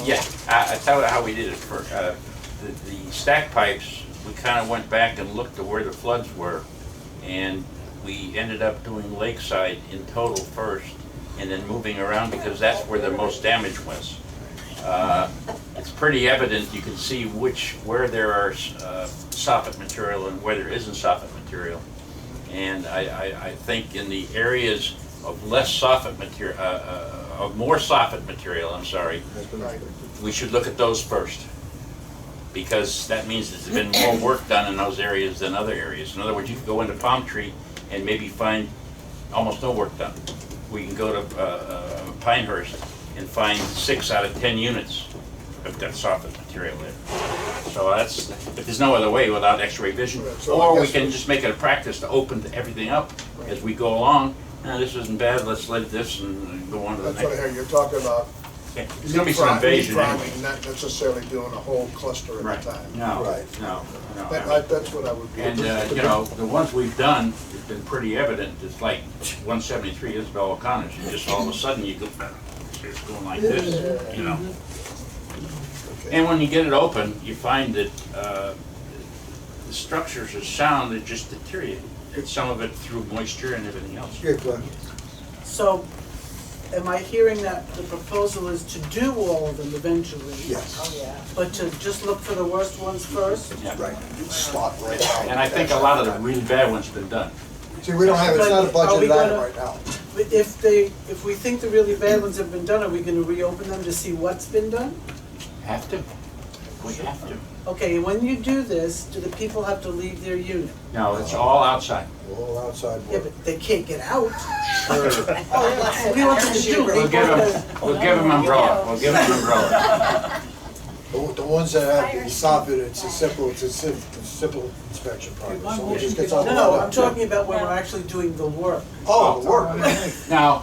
S2: Yeah, I tell you how we did it first. The stack pipes, we kind of went back and looked at where the floods were, and we ended up doing Lakeside in total first, and then moving around because that's where the most damage was. It's pretty evident, you can see where there are soffit material and where there isn't soffit material. And I think in the areas of less soffit material, of more soffit material, I'm sorry, we should look at those first. Because that means there's been more work done in those areas than other areas. In other words, you can go into Palm Tree and maybe find almost no work done. We can go to Pinehurst and find 6 out of 10 units have got soffit material there. So but there's no other way without X-ray vision.
S11: So I
S2: Or we
S11: guess
S2: can just make it a practice to open everything up as we go along. This isn't bad, let's let this and go on to the
S11: That's what I
S2: next.
S11: hear, you're talking about
S2: Okay. There's gonna be some invasion anyway.
S11: leapfrogging, not necessarily doing a whole cluster
S2: Right.
S11: at a time.
S2: No,
S1: Right.
S2: no.
S11: That's what I would be.
S2: And, you know, the ones we've done, it's been pretty evident, it's like 173 Isabel O'Connor's, you just all of a sudden you go, it's going like this, you know. And when you get it open, you find that the structures are sound, they just deteriorate. It's some of it through moisture and everything else.
S1: Good, Glenn.
S9: So, am I hearing that the proposal is to do all of them eventually?
S1: Yes.
S9: But to just look for the worst ones first?
S2: Yeah.
S1: Right. Slot right out.
S2: And I think a lot of the really bad ones have been done.
S1: See, we don't have, it's not a
S9: But are we
S1: budgeted item
S9: gonna-
S1: right now.
S9: If we think the really bad ones have been done, are we gonna reopen them to see what's been done?
S2: Have to. We have to.
S9: Okay, when you do this, do the people have to leave their unit?
S2: No, it's all outside.
S1: All outside
S9: Yeah,
S1: work.
S9: but they can't get out.
S1: Sure.
S9: What do you want them to do?
S2: We'll give them umbrella, we'll give them umbrella.
S1: The ones that have the soffit, it's a simple inspection process. So we just get
S9: No,
S1: something
S9: no,
S1: like
S9: I'm
S1: that.
S9: talking about when we're actually doing the work.
S1: Oh, the work.
S2: No,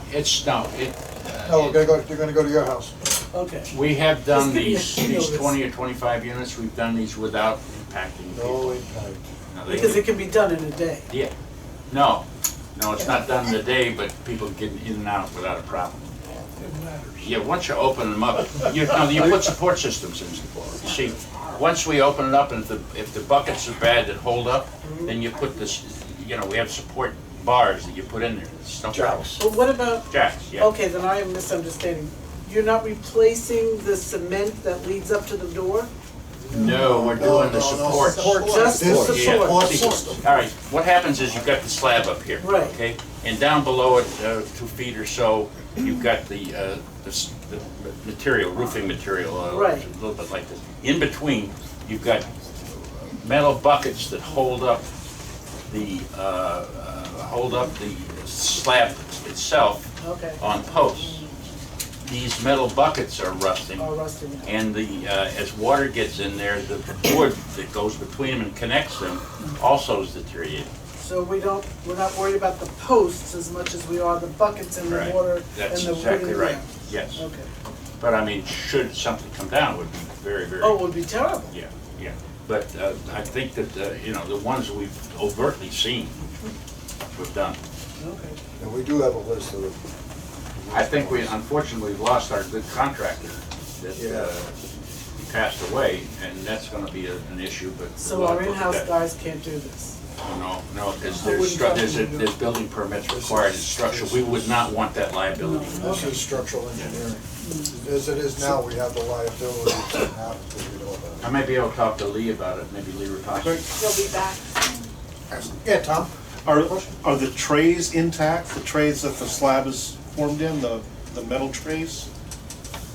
S1: No, they're gonna go to your house.
S9: Okay.
S2: we have done
S9: Just give me a
S2: these
S9: notice.
S2: 20 or 25 units, we've done these without impacting people.
S1: No impact.
S2: No, they-
S9: Because it can be done in a day.
S2: Yeah, no, it's not done in a day, but people get in and out without a problem. Yeah, once you open them up, you put support systems in before. You see, once we open it up, and if the buckets are bad that hold up, then you put this, we have support bars that you put in there, it's no problem.
S9: But what about,
S2: Jacks, yeah.
S9: okay, then I am misunderstanding. You're not replacing the cement that leads up to the door?
S2: No, we're doing the support.
S9: Just the
S1: This is
S9: support.
S1: support system.
S2: All right, what happens is you've got the slab up here.
S9: Right.
S2: Okay, and down below it, 2 feet or so, you've got the material, roofing material.
S9: Right.
S2: A little bit like this. In between, you've got metal buckets that hold up the slab itself
S9: Okay.
S2: on posts. These metal buckets are rusting.
S9: Oh, rusting.
S2: And as water gets in there, the board that goes between them and connects them also is deteriorating.
S9: So we're not worried about the posts as much as we are the buckets and the
S2: Right.
S9: water and
S2: That's
S9: the
S2: exactly
S9: wooden
S2: right,
S9: ground.
S2: yes.
S9: Okay.
S2: But I mean, should something come down, it would be very, very.
S9: Oh, it would be terrible.
S2: Yeah. But I think that, the ones we've overtly seen, we've done.
S9: Okay.
S1: And we do have a list of them.
S2: I think unfortunately, we've lost our good contractor that
S1: Yeah.
S2: he passed away, and that's gonna be an issue, but.
S9: So
S2: we'll
S9: our
S2: look at
S9: in-house
S2: that.
S9: guys can't do this?
S2: No, because
S9: I wouldn't trust
S2: there's
S9: you to do it.
S2: there's building permits required in structure. We would not want that liability.
S1: This is structural engineering. As it is now, we have the liability to have to do all
S2: I
S1: that.
S2: might be able to talk to Lee about it, maybe Lee Ratajski.
S3: He'll be back.
S1: Yeah, Tom?
S14: Are the trays intact, the trays that the slab is formed in, the metal trays?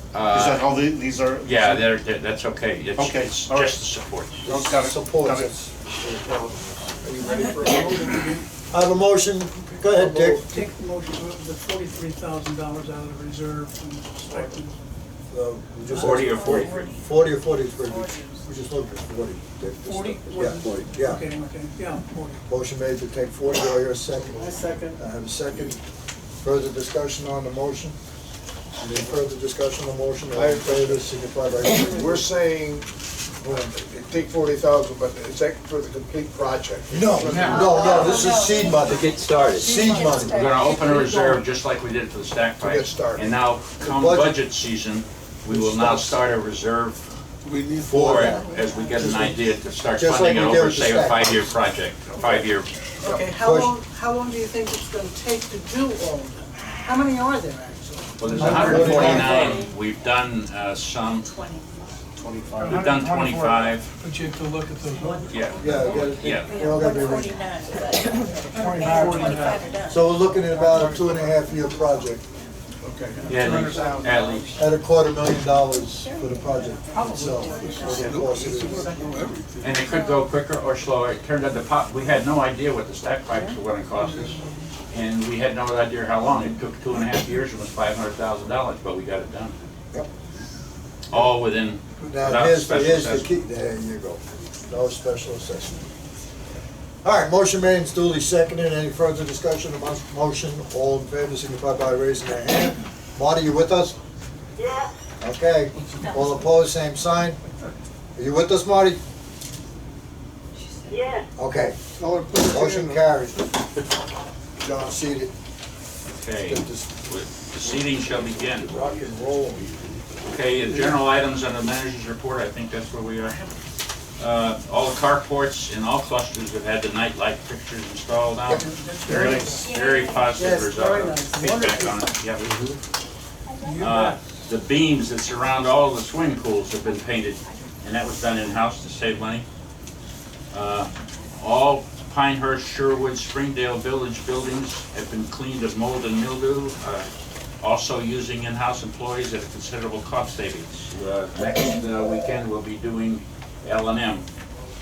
S14: Is that how these are?
S2: Yeah, that's okay.
S14: Okay,
S2: It's
S14: all right.
S2: just the supports.
S14: Got it,
S1: Supports
S14: got it.
S1: it. Are you ready for a motion? I have a motion. Go ahead, Dick.
S8: Take the motion of the $43,000 out of the reserve from stipends.
S1: We just
S2: 40 or
S1: asked
S2: 43?
S1: 40 or 43. We just looked at 40. Dick.
S8: 40?
S1: Yeah, 40, yeah.
S8: Okay, yeah, 40.
S1: Motion made to take 40, do I hear a second?
S9: I second.
S1: I have a second. Further discussion on the motion? Any further discussion on the motion? All in favor, signify by saying.
S11: We're saying, take 40,000, but is that for the complete project?
S1: No, this is seed money.
S10: To get started.
S1: Seed money.
S2: We're gonna open a reserve just like we did for the stack
S11: To get
S2: pipe.
S11: started.
S2: And now, come budget season, we will now start a reserve for it as we get an idea to start
S1: Just like
S2: funding it
S1: we did
S2: over,
S1: with the
S2: say, a
S1: stack pipe.
S2: 5-year project, a 5-year.
S9: Okay, how long do you think it's gonna take to do all of them? How many are there actually?
S2: Well, there's 149, we've done some,
S12: 20.
S14: 25.
S2: we've done 25,
S8: But you have to look at those.
S2: yeah.
S1: Yeah, they're all gotta be ready.
S12: 149. 25 are done.
S1: So we're looking at about a 2.5-year project,
S14: Okay.
S2: Yeah, at least.
S1: at $250,000 for the project itself. Over the course of the year.
S2: And it could go quicker or slower. It turned out we had no idea what the stack pipes were gonna cost us. And we had no idea how long. It took 2.5 years and was $500,000, but we got it done.
S1: Yep.
S2: All within,
S1: Now,
S2: without
S1: here's
S2: special
S1: the
S2: assessment.
S1: key, there you go. No special assessment. All right, motion made and duly seconded. Any further discussion of the motion? All in favor, signify by raising their hand. Marty, you with us?
S5: Yeah,
S1: Okay. All opposed, same sign. Are you with us, Marty?
S5: yeah.
S1: Okay. Motion carries. John, seated.
S2: Okay,
S1: Get this
S2: the seating shall begin.
S1: rock and roll.
S2: Okay, general items on the manager's report, I think that's where we are. All the carports in all clusters have had the night light fixtures installed now. Very, very positive
S9: Yes, very
S2: result,
S9: nice.
S2: feedback on it, yeah. The beams that surround all the swimming pools have been painted, and that was done in-house to save money. All Pinehurst, Sherwood, Springdale Village buildings have been cleaned of mold and mildew, also using in-house employees at a considerable cost savings. Next weekend, we'll be doing L&M,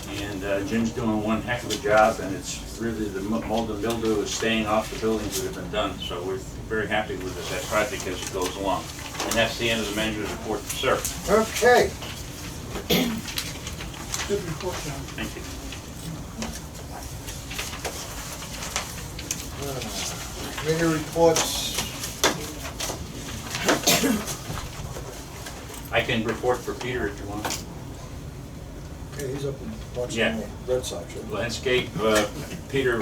S2: and Jim's doing one heck of a job, and it's really the mold and mildew is staying off the buildings that have been done, so we're very happy with that project as it goes along. And that's the end of the manager's report, sir.
S1: Okay.
S8: Good report, John.
S2: Thank you.
S1: Committee reports.
S2: I can report for Peter if you want.
S1: Okay, he's up in watching
S2: Yeah.
S1: the Red Sox. Right?
S2: Landscape, Peter,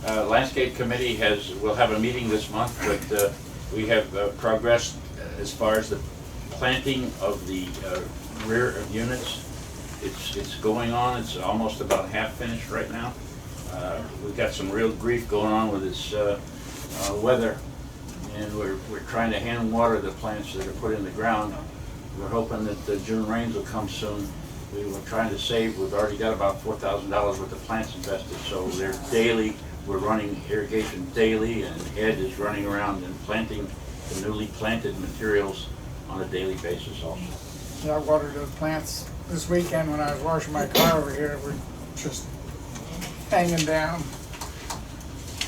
S2: Landscape Committee will have a meeting this month, but we have progressed as far as the planting of the rear of units. It's going on, it's almost about half finished right now. We've got some real grief going on with this weather, and we're trying to hand water the plants that are put in the ground. We're hoping that the June rains will come soon. We were trying to save, we've already got about $4,000 worth of plants invested, so they're daily, we're running irrigation daily, and Ed is running around and planting the newly planted materials on a daily basis also.
S8: Yeah, I watered those plants this weekend when I was washing my car over here. We're just hanging down.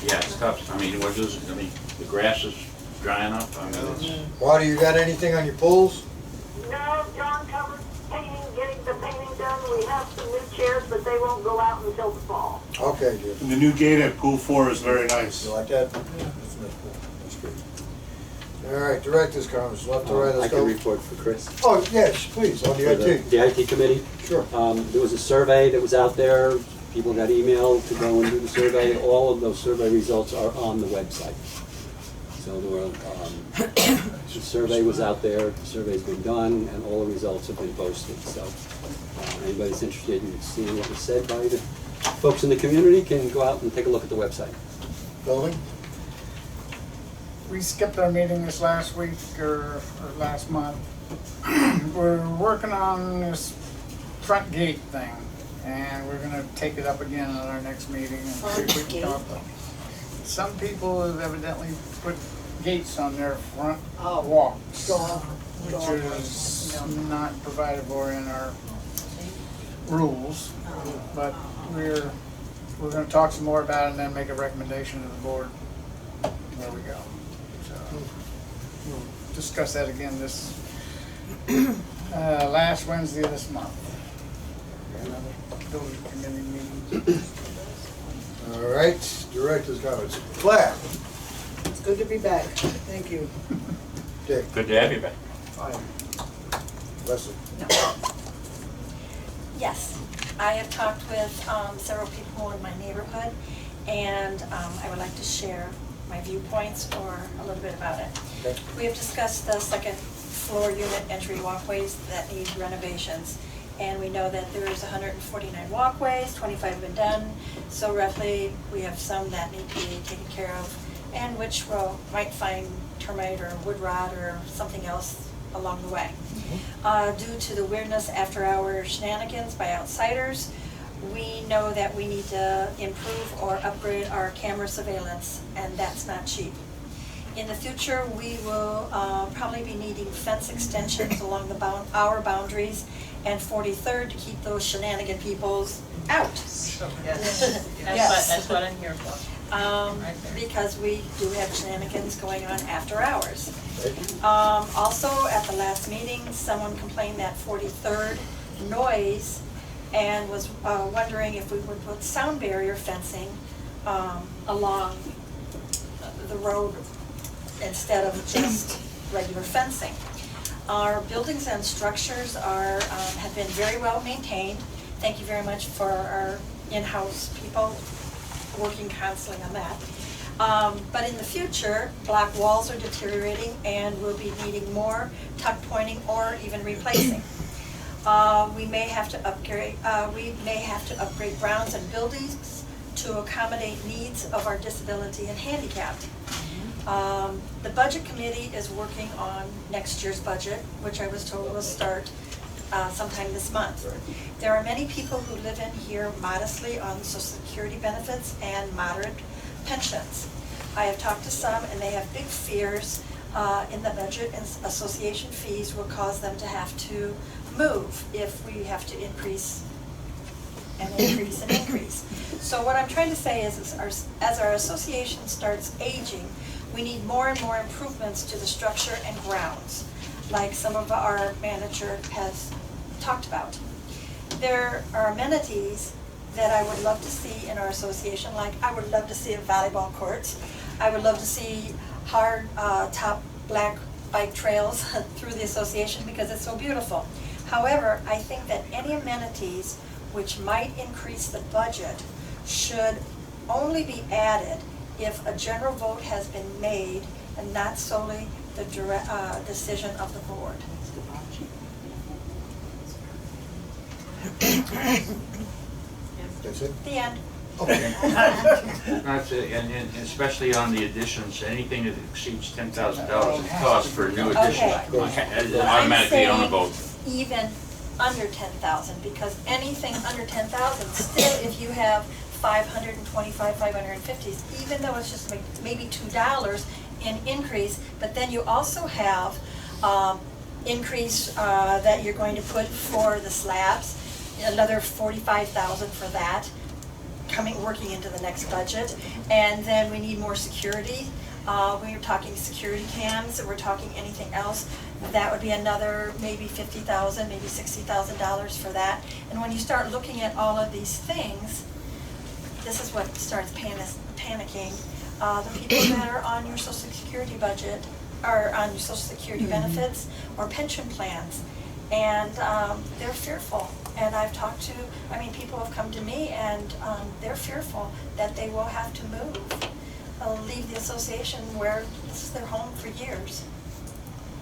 S2: Yeah, it's tough. I mean, the grass is drying up. I mean, it's,
S1: Marty, you got anything on your pools?
S5: No, John covered painting, getting the painting done. We have some new chairs, but they won't go out until the fall.
S1: Okay, dear.
S14: And the new gate at Pool 4 is very nice.
S1: You like that? That's good. All right, director's comments, left to right,
S10: I
S1: let's
S10: can
S1: go.
S10: report for Chris.
S1: Oh, yes, please, on the
S10: For
S1: IT.
S10: the IT committee.
S1: Sure.
S10: There was a survey that was out there. People got emailed to go and do the survey. All of those survey results are on the website. So there were, the survey was out there, the survey's been done, and all the results have been posted. So anybody's interested in seeing what was said by the folks in the community can go out and take a look at the website.
S1: Building?
S8: We skipped our meeting this last week or last month. We're working on this front gate thing, and we're gonna take it up again at our next meeting and see if we can come up with. Some people have evidently put gates on their front walks, which is not provided for in our rules, but we're gonna talk some more about it and then make a recommendation to the board where we go. So we'll discuss that again this last Wednesday of this month. Another building committee meeting.
S1: All right, director's comments. Claire?
S9: It's good to be back. Thank you.
S1: Dick?
S2: Good to have you back.
S1: Fine. Leslie?
S12: Yes, I have talked with several people in my neighborhood, and I would like to share my viewpoints or a little bit about it.
S1: Okay.
S12: We have discussed the second floor unit entry walkways that need renovations, and we know that there's 149 walkways, 25 have been done, so roughly we have some that need to be taken care of, and which might find termite or wood rot or something else along the way. Due to the weirdness after-hour shenanigans by outsiders, we know that we need to improve or upgrade our camera surveillance, and that's not cheap. In the future, we will probably be needing fence extensions along our boundaries and 43rd to keep those shenanigan peoples out.
S6: Yes, that's what I'm here for.
S12: Because we do have shenanigans going on after hours. Also, at the last meeting, someone complained that 43rd noise and was wondering if we would put sound barrier fencing along the road instead of just regular fencing. Our buildings and structures have been very well maintained. Thank you very much for our in-house people working constantly on that. But in the future, block walls are deteriorating and we'll be needing more tuck pointing or even replacing. We may have to upgrade grounds and buildings to accommodate needs of our disability and handicapped. The budget committee is working on next year's budget, which I was told will start sometime this month. There are many people who live in here modestly on Social Security benefits and moderate pensions. I have talked to some and they have big fears in the budget, and association fees will cause them to have to move if we have to increase. So what I'm trying to say is as our association starts aging, we need more and more improvements to the structure and grounds, like some of our manager has talked about. There are amenities that I would love to see in our association, like I would love to see a volleyball court. I would love to see hard top black bike trails through the association because it's so beautiful. However, I think that any amenities which might increase the budget should only be added if a general vote has been made and not solely the decision of the board.
S1: That's it?
S12: The end.
S1: Okay.
S2: That's it, and especially on the additions, anything that exceeds $10,000 in cost for new additions, automatically on the vote.
S12: Even under 10,000, because anything under 10,000, still if you have 525, 550s, even though it's just maybe $2 in increase, but then you also have increase that you're going to put for the slabs, another 45,000 for that, working into the next budget, and then we need more security. We're talking security cams, we're talking anything else. That would be another maybe $50,000, maybe $60,000 for that. And when you start looking at all of these things, this is what starts panicking. The people that are on your Social Security budget are on your Social Security benefits or pension plans, and they're fearful. And I've talked to, people have come to me and they're fearful that they will have to move, leave the association where this is their home for years.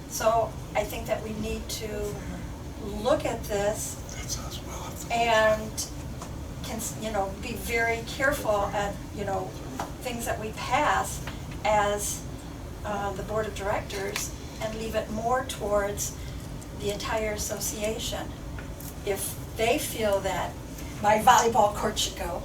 S12: So I think that we need to look at this and can, be very careful at, things that we pass as the board of directors and leave it more towards the entire association. If they feel that my volleyball court should go,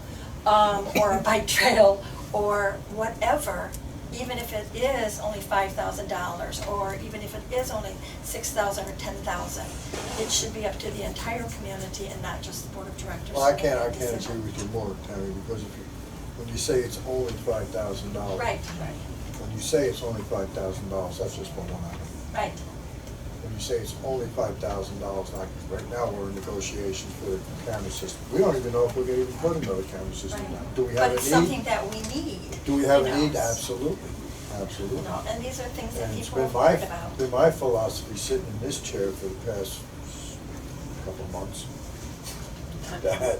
S12: or a bike trail, or whatever, even if it is only $5,000, or even if it is only $6,000 or $10,000, it should be up to the entire community and not just the board of directors.
S1: Well, I
S12: to make
S1: can't
S12: that
S1: agree
S12: decision.
S1: with you more, Tammy, because when you say it's only $5,000.
S12: Right,
S1: When you say it's only $5,000, that's just one item.
S12: right.
S1: When you say it's only $5,000, like right now, we're in negotiations for the camera system. We don't even know if we're gonna even put another camera system
S12: Right.
S1: down. Do we
S12: But
S1: have a
S12: it's
S1: need?
S12: something that we need.
S1: Do we have
S12: you
S1: a
S12: know.
S1: need? Absolutely, absolutely.
S12: And these are things that
S1: And it's
S12: people are
S1: been my,
S12: worried about.
S1: been my philosophy sitting in this chair for the past couple of months, that,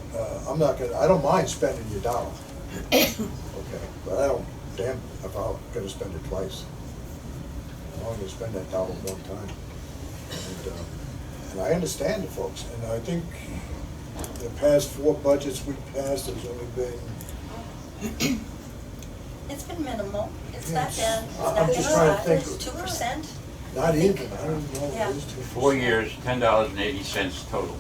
S1: I don't mind spending your dollar. Okay, but I don't, damn, if I'm gonna spend it twice. I'm gonna spend that dollar one time. And I understand it, folks, and I think the past 4 budgets we've passed, there's only been,
S12: It's been minimal. It's
S1: Yes.
S12: not been, it's
S1: I'm
S12: not been
S1: just
S12: a
S1: trying to
S12: lot.
S1: think
S12: It's
S1: of-
S12: 2%.
S1: not even, I don't know,
S12: Yeah.
S1: it is 2%.
S2: 4 years, $10.80 total.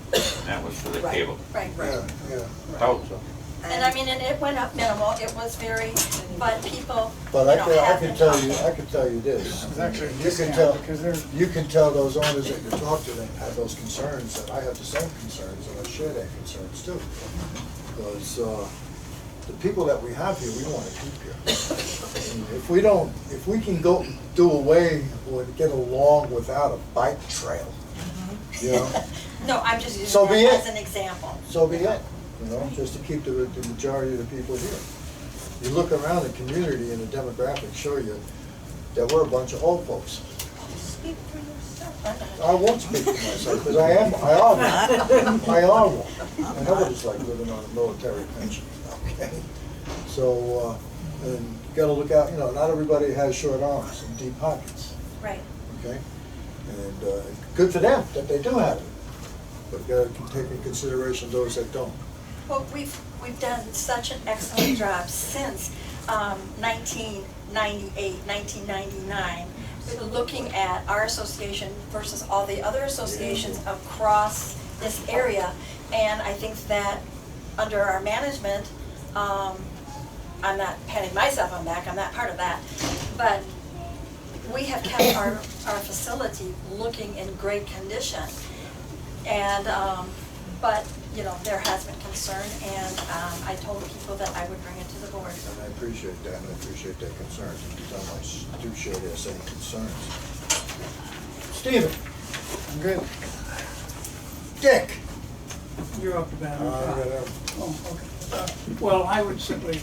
S2: That was for the
S12: Right.
S2: cable.
S12: Right,
S1: Yeah, yeah.
S2: Total.
S12: And I mean, and it went up minimal. It was very, but people,
S1: But I can
S12: have been
S1: tell you,
S12: talking.
S1: I can tell you this.
S8: It's actually a
S1: You can
S8: discount
S1: tell,
S8: because they're,
S1: you can tell those owners that you talk to that have those concerns, that I have the same concerns, and I share their concerns too. Because, the people that we have here, we want to keep here. And if we can go do away or get along without a bike trail, you know,
S12: No, I'm just
S1: So
S12: using
S1: be
S12: that
S1: it.
S12: as an example.
S1: so be it, just to keep the majority of the people here. You look around the community and the demographics show you that we're a bunch of old folks.
S12: Speak for yourself.
S1: I won't speak for myself, because I are one. I are one. I know what it's like living on a military pension, okay? So, and you gotta look out, not everybody has short arms and deep pockets,
S12: Right.
S1: okay? And, good for them that they do have it, but you gotta take in consideration those that don't.
S12: Well, we've done such an excellent job since 1998, 1999, looking at our association versus all the other associations across this area. And I think that under our management, I'm not patting myself on the back, I'm not part of that, but we have kept our facility looking in great condition. And, but, there has been concern, and I told people that I would bring it to the board.
S1: And I appreciate that, and I appreciate their concerns, because I do share their same concerns. Stephen?
S8: I'm good.
S1: Dick?
S9: You're up to bat.
S1: Uh,
S9: Oh, okay. Well, I would simply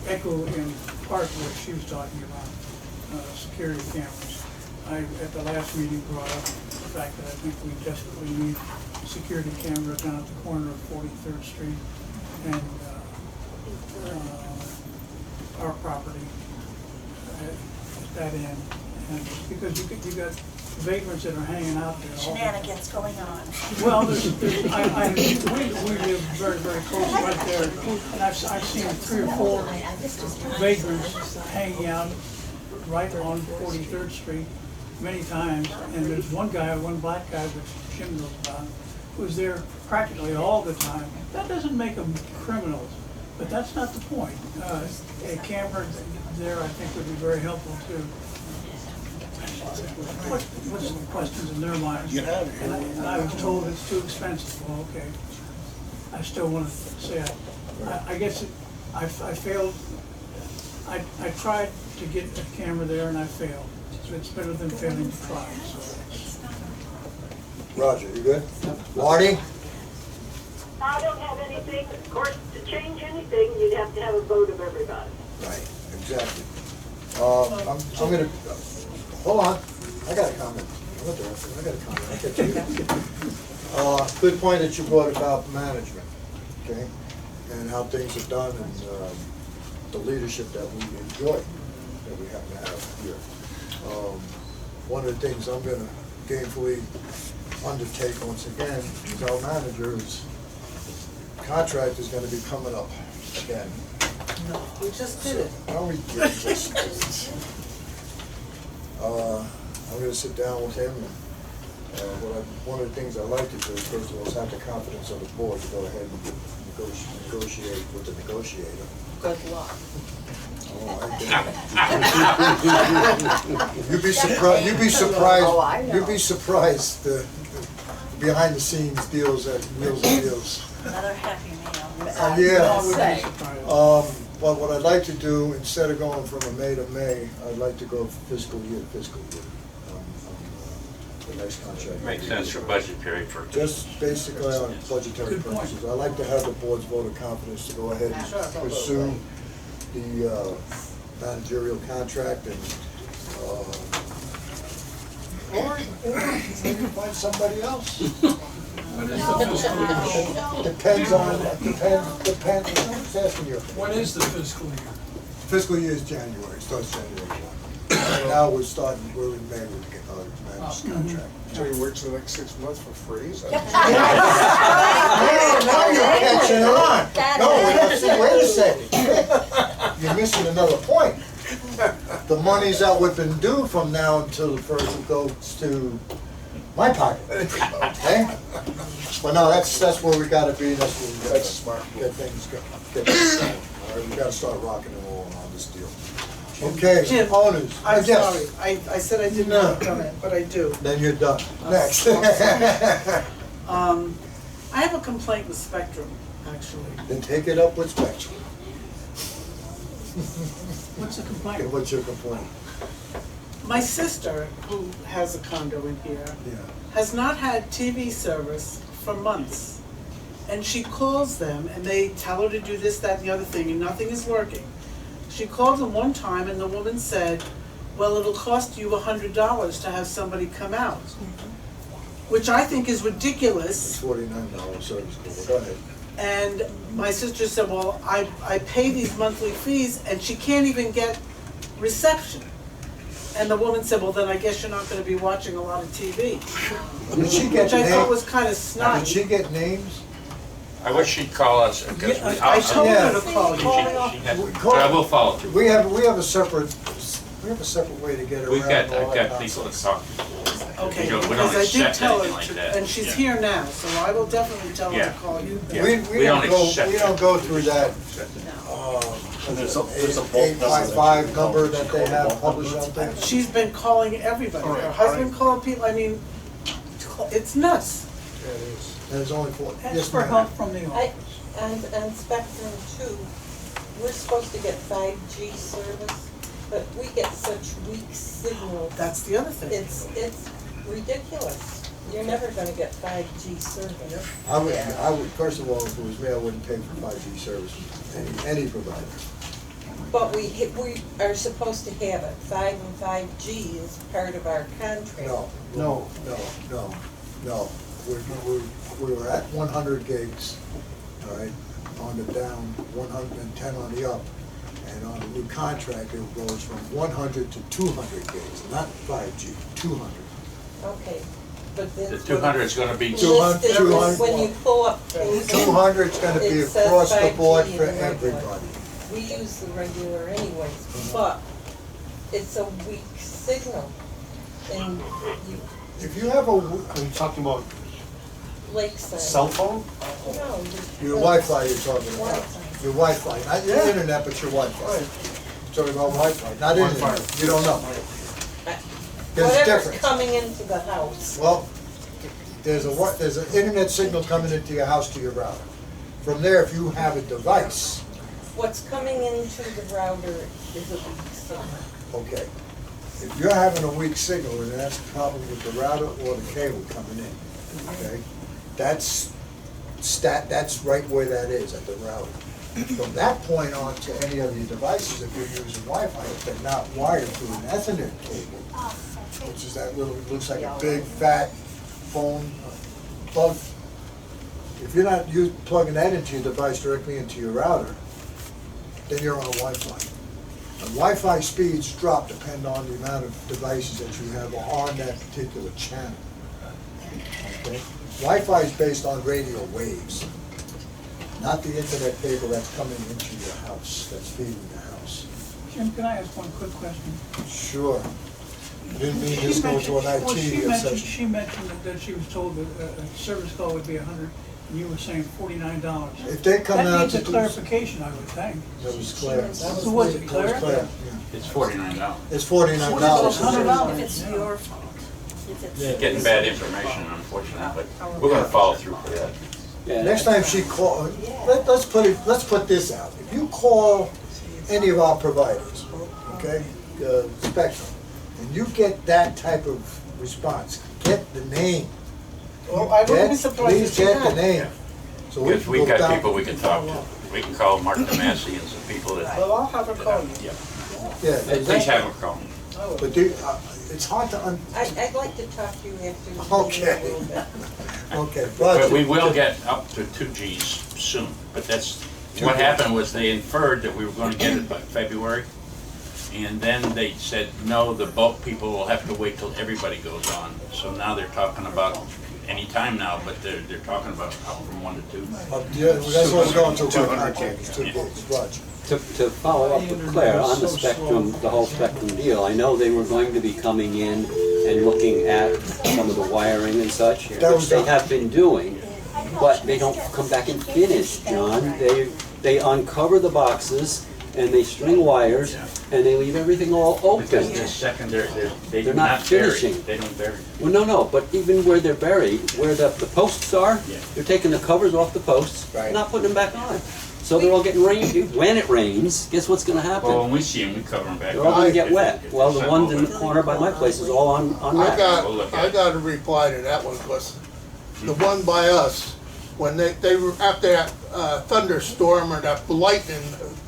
S9: echo in part what she was talking about, security cameras. I, at the last meeting, brought up the fact that I think we desperately need a security camera down at the corner of 43rd Street and our property at that end. And because you got vagrants that are hanging out there. all the time.
S12: Shenanigans going on.
S9: Well, we live very, very close right there, and I've seen 3 or 4 vagrants hanging out right on 43rd Street many times, and there's one black guy, which Jim knows about, who's there practically all the time. That doesn't make them criminals, but that's not the point. A camera there, I think, would be very helpful too. What's the questions in their minds? And I was told it's too expensive. Well, okay. I still want to say, I guess I failed. I tried to get a camera there and I failed. So it's better than failing to try. So.
S1: Roger, you good? Marty?
S5: I don't have anything, of course, to change anything, you'd have to have a vote of everybody.
S1: Right, exactly. I'm gonna, hold on, I got a comment. I'm not there, I got a comment, I'll get to you. Good point that you brought about management, okay? And how things are done and the leadership that we enjoy, that we have to have here. One of the things I'm gonna gainfully undertake once again is our manager is contract is gonna be coming up again.
S15: No, we just did it.
S1: No, we didn't just do it. I'm gonna sit down with him, and one of the things I like to do, first of all, is have the confidence of the board to go ahead and negotiate with the negotiator.
S3: Good luck.
S1: Oh, I get it. You'd be surprised,
S3: Oh, I know.
S1: you'd be surprised, the behind the scenes deals at Wheels and Deals.
S12: Another happy meal.
S1: Yeah.
S3: Say.
S1: But what I'd like to do, instead of going from a May to May, I'd like to go fiscal year to fiscal year. The next contract.
S2: Makes sense for budget period for.
S1: Just basically on budgetary
S9: Good point.
S1: purposes. I'd like to have the board's vote of confidence to go ahead and pursue the managerial contract and, or maybe find somebody else. Depends, I'm just asking you.
S9: When is the fiscal year?
S1: Fiscal year is January, starts January 1. Right now, we're in May with the managed contract.
S11: So he works the next 6 months for free? Is that-
S1: Now you're catching on. No, wait a second. You're missing another point. The monies that would have been due from now until the first goes to my pocket, okay? But no, that's where we gotta be, that's where we gotta.
S11: That's smart.
S1: Get things going. All right, we gotta start rocking and rolling on this deal. Okay,
S15: Jim,
S1: owners.
S15: I'm
S1: Yes.
S15: sorry, I said I didn't want to comment, but I do.
S1: Then you're done. Next.
S15: I have a complaint with Spectrum, actually.
S1: Then take it up with Spectrum.
S9: What's the
S1: Okay,
S9: complaint?
S1: what's your complaint?
S15: My sister, who has a condo in here,
S1: Yeah.
S15: has not had TV service for months. And she calls them and they tell her to do this, that, and the other thing, and nothing is working. She called them one time and the woman said, well, it'll cost you $100 to have somebody come out. Which I think is
S1: It's
S15: ridiculous.
S1: $49 service call, go ahead.
S15: And my sister said, well, I pay these monthly fees and she can't even get reception. And the woman said, well, then I guess you're not gonna be watching a lot of TV.
S1: Did she get
S15: Which I thought
S1: names?
S15: was kind of
S1: Did
S15: snotty.
S1: she get names?
S2: I wish she'd call us, because we,
S15: I told her to
S2: she,
S15: call you.
S2: she has, but I will follow through.
S1: We have a separate way to get around
S2: We've got,
S1: all
S2: I've
S1: that
S2: got people
S1: nonsense.
S2: to talk to.
S15: Okay,
S2: We don't
S15: because I did
S2: accept
S15: tell
S2: anything
S15: her
S2: like
S15: to,
S2: that.
S15: and she's
S2: Yeah.
S15: here now, so I will definitely tell her
S2: Yeah.
S15: to call you.
S2: Yeah.
S1: We don't go through that,
S14: And there's a bulk
S1: 855 number that they have published out there.
S15: She's been calling everybody, her husband called people, I mean, it's nuts.
S11: Yeah, it is.
S1: And it's only for,
S9: Ask
S1: yes,
S9: for
S1: ma'am.
S9: help from the office.
S16: And Spectrum too, we're supposed to get 5G service, but we get such weak signals.
S15: That's the other thing.
S16: It's ridiculous. You're never gonna get 5G service.
S1: I would, first of all, if it was me, I wouldn't pay for 5G service from any provider.
S16: But we are supposed to have it. 5 and 5G is part of our contract.
S1: No. We were at 100 gigs, all right, on the down, 110 on the up. And on the new contract, it goes from 100 to 200 gigs, not 5G, 200.
S16: Okay, but then.
S2: The 200 is gonna be.
S1: 200.
S16: When you pull up.
S1: 200 is gonna be
S16: it says
S1: across the
S16: 5G
S1: board
S16: in
S1: for
S16: the regular.
S1: everybody.
S16: We use the regular anyways, but it's a weak signal. And you,
S1: If you have
S14: Are you talking about
S16: Lakeside.
S14: cell phone?
S16: No.
S1: Your Wi-Fi you're talking about,
S16: Wi-Fi.
S1: your Wi-Fi, not your internet, but your Wi-Fi. Talking about Wi-Fi, not internet, you don't know. There's a
S16: Whatever's
S1: difference.
S16: coming into the house.
S1: Well, there's an internet signal coming into your house to your router. From there, if you have a device,
S16: What's coming into the router is a weak signal.
S1: okay. If you're having a weak signal, then that's a problem with the router or the cable coming in, okay? That's right where that is, at the router. From that point on to any of your devices, if you're using Wi-Fi, if they're not wired through an Ethernet cable, which is that little, looks like a big fat phone plug. If you're not plugging that into your device directly into your router, then you're on a Wi-Fi. And Wi-Fi speeds drop depending on the amount of devices that you have on that particular channel. Okay? Wi-Fi is based on radio waves. not the internet cable that's coming into your house, that's feeding your house.
S9: Jim, can I ask one quick question?
S1: Sure. I didn't mean this go to an
S9: Well,
S1: IT session.
S9: she mentioned that she was told that a service call would be $100, and you were saying $49.
S1: If they come out
S9: That
S1: to
S9: needs a
S1: do.
S9: clarification, I would think.
S1: That was Claire.
S9: So was it Claire?
S1: Claire,
S2: It's $49.
S1: It's $49.
S9: $100.
S12: If it's your fault. If it's.
S1: Yeah.
S2: Getting bad information, unfortunately, but we're gonna follow through for that.
S10: Yeah,
S1: Next time she call, let's put this out. If you call any of our providers, okay, Spectrum, and you get that type of response, get the name.
S15: Well, I wouldn't be surprised if
S1: Please
S15: she
S1: get the
S15: had.
S1: name. So
S2: Because
S1: can
S2: we
S1: go
S2: got
S1: down-
S2: people we can talk to. We can call Mark DeMassey and some people that,
S15: Well, I'll have her call you.
S2: yeah.
S1: Yeah,
S2: Please have them call.
S15: I will.
S1: but it's hard to
S16: I'd like to talk to you after the meeting
S1: Okay.
S16: a little bit.
S1: okay,
S2: But we will get up to 2 Gs soon, but that's, what happened was they inferred that we were gonna get it by February. And then they said, no, the bulk people will have to wait till everybody goes on. So now they're talking about any time now, but they're talking about up from 1 to 2.
S1: Yeah, that's what we're going to.
S14: 200
S1: Two gigs, Roger.
S10: To follow up with Claire, on the Spectrum, the whole Spectrum deal, I know they were going to be coming in and looking at some of the wiring and such, which they have been doing, but they don't come back and finish, John. They uncover the boxes and they string wires and they leave everything all open.
S2: Because the second, they're
S10: They're
S2: not
S10: not
S2: buried.
S10: finishing.
S2: They don't bury.
S10: Well, no, but even where they're buried, where the posts are,
S2: Yeah.
S10: they're taking the covers off the posts,
S11: Right.
S10: not putting them back on. So they're all getting rained. When it rains, guess what's gonna
S2: Well,
S10: happen?
S2: when we see them, we cover them back.
S10: They're all gonna
S2: up.
S10: get wet.
S2: If
S10: Well, the
S2: it's
S10: ones in the
S2: open.
S10: corner by my place is all on
S11: I
S10: wet.
S2: We'll look
S11: got,
S2: at
S11: I
S2: it.
S11: got a reply to that one, because the one by us, when they were, after that thunderstorm or that lightning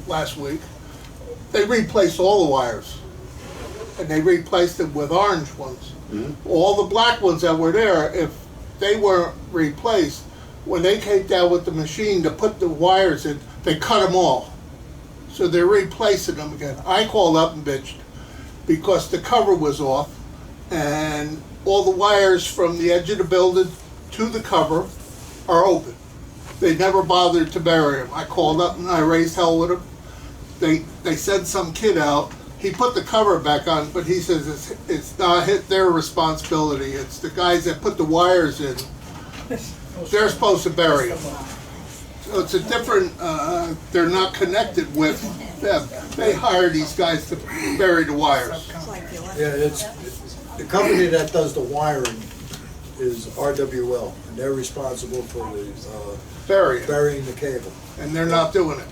S11: last week, they replaced all the wires. And they replaced them with orange ones. All the black ones that were there, if they weren't replaced, when they came down with the machine to put the wires in, they cut them all. So they're replacing them again. I called up and bitched because the cover was off and all the wires from the edge of the building to the cover are open. They never bothered to bury them. I called up and I raised hell with them. They sent some kid out. He put the cover back on, but he says it's not their responsibility. It's the guys that put the wires in. They're supposed to bury them. So it's a different, they're not connected with them. They hire these guys to bury the wires.
S1: Yeah, it's, the company that does the wiring is RWL, and they're responsible for the, burying the cable.
S11: And they're not doing it.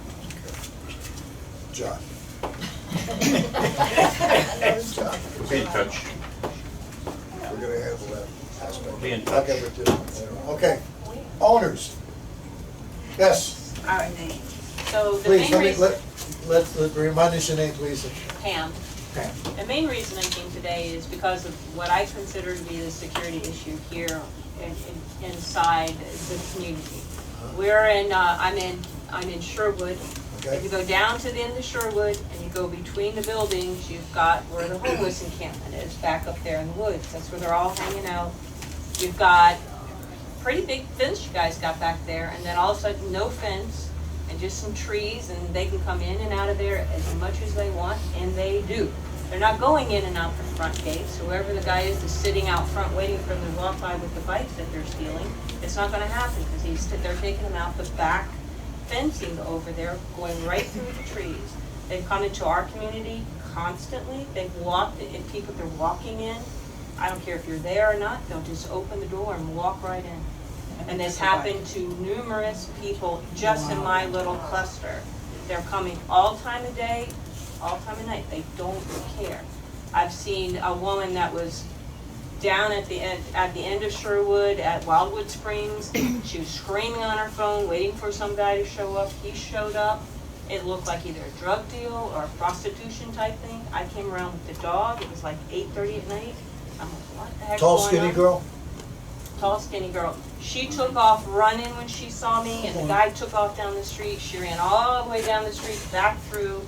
S1: John.
S2: We'll be in touch.
S1: We're gonna handle that aspect.
S2: Be in
S1: I'll
S2: touch.
S1: get with you. Okay, owners. Yes,
S6: All right. So the
S1: please,
S6: main reason,
S1: let's remind us your name, please.
S6: Pam,
S1: Pam.
S6: the main reason I came today is because of what I consider to be the security issue here inside the community. We're in, I'm in Sherwood.
S1: Okay.
S6: If you go down to the end of Sherwood and you go between the buildings, you've got where the homeless encampment is, back up there in the woods. That's where they're all hanging out. You've got pretty big fence you guys got back there, and then all of a sudden no fence and just some trees, and they can come in and out of there as much as they want, and they do. They're not going in and out the front gates. Whoever the guy is sitting out front waiting for them to walk by with the bikes that they're stealing. It's not gonna happen because they're taking them out the back fencing over there, going right through the trees. They've come into our community constantly. They've walked, and people they're walking in, I don't care if you're there or not, they'll just open the door and walk right in. And this happened to numerous people just in my little cluster. They're coming all time of day, all time of night. They don't care. I've seen a woman that was down at the end of Sherwood at Wildewood Springs. She was screaming on her phone, waiting for some guy to show up. He showed up. It looked like either a drug deal or a prostitution type thing. I came around with the dog. It was like 8:30 at night. I'm like, what the heck's
S1: Tall,
S6: going
S1: skinny
S6: on?
S1: girl?
S6: Tall, skinny girl. She took off running when she saw me, and the guy took off down the street. She ran all the way down the street, back through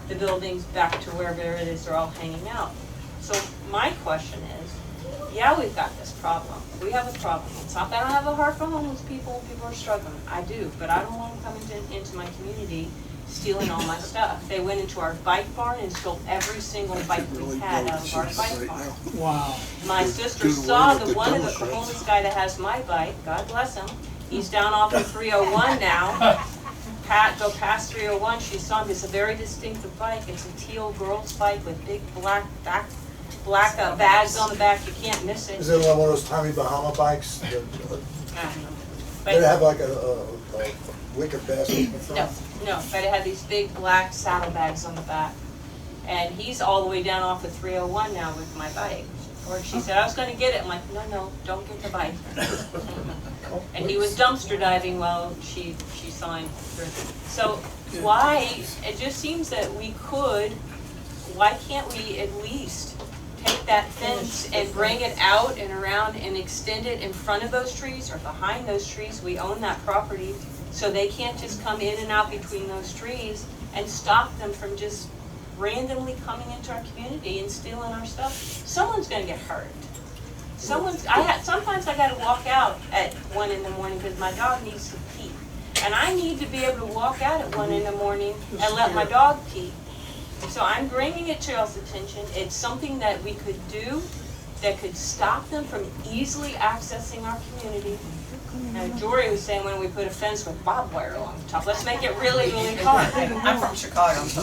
S6: the buildings, back to wherever it is they're all hanging out. So my question is, yeah, we've got this problem. We have a problem. It's not that I don't have a heart for homeless people, people are struggling. I do, but I don't want them coming into my community stealing all my stuff. They went into our bike barn and stole every single bike we had out of our bike barn.
S9: Wow.
S6: My sister saw the one of the homeless guy that has my bike, God bless him. He's down off of 301 now. Go past 301, she saw him. It's a very distinctive bike. It's a teal girl's bike with big black bags on the back. You can't miss it.
S1: Is it one of those Tommy Bahama bikes? Did
S6: But
S1: it have like a wicker basket in front?
S6: no, but it had these big black saddlebags on the back. And he's all the way down off of 301 now with my bike. Or she said, I was gonna get it. I'm like, no, don't get the bike. And he was dumpster diving while she saw him. So why, it just seems that why can't we at least take that fence and bring it out and around and extend it in front of those trees or behind those trees? We own that property, so they can't just come in and out between those trees and stop them from just randomly coming into our community and stealing our stuff. Someone's gonna get hurt. Sometimes I gotta walk out at 1 in the morning because my dog needs to pee. And I need to be able to walk out at 1 in the morning and let my dog pee. So I'm bringing it to y'all's attention. It's something that we could do that could stop them from easily accessing our community. Now, Jory was saying when we put a fence with barbed wire along the top, let's make it really, really hard.
S13: I'm from Chicago, so.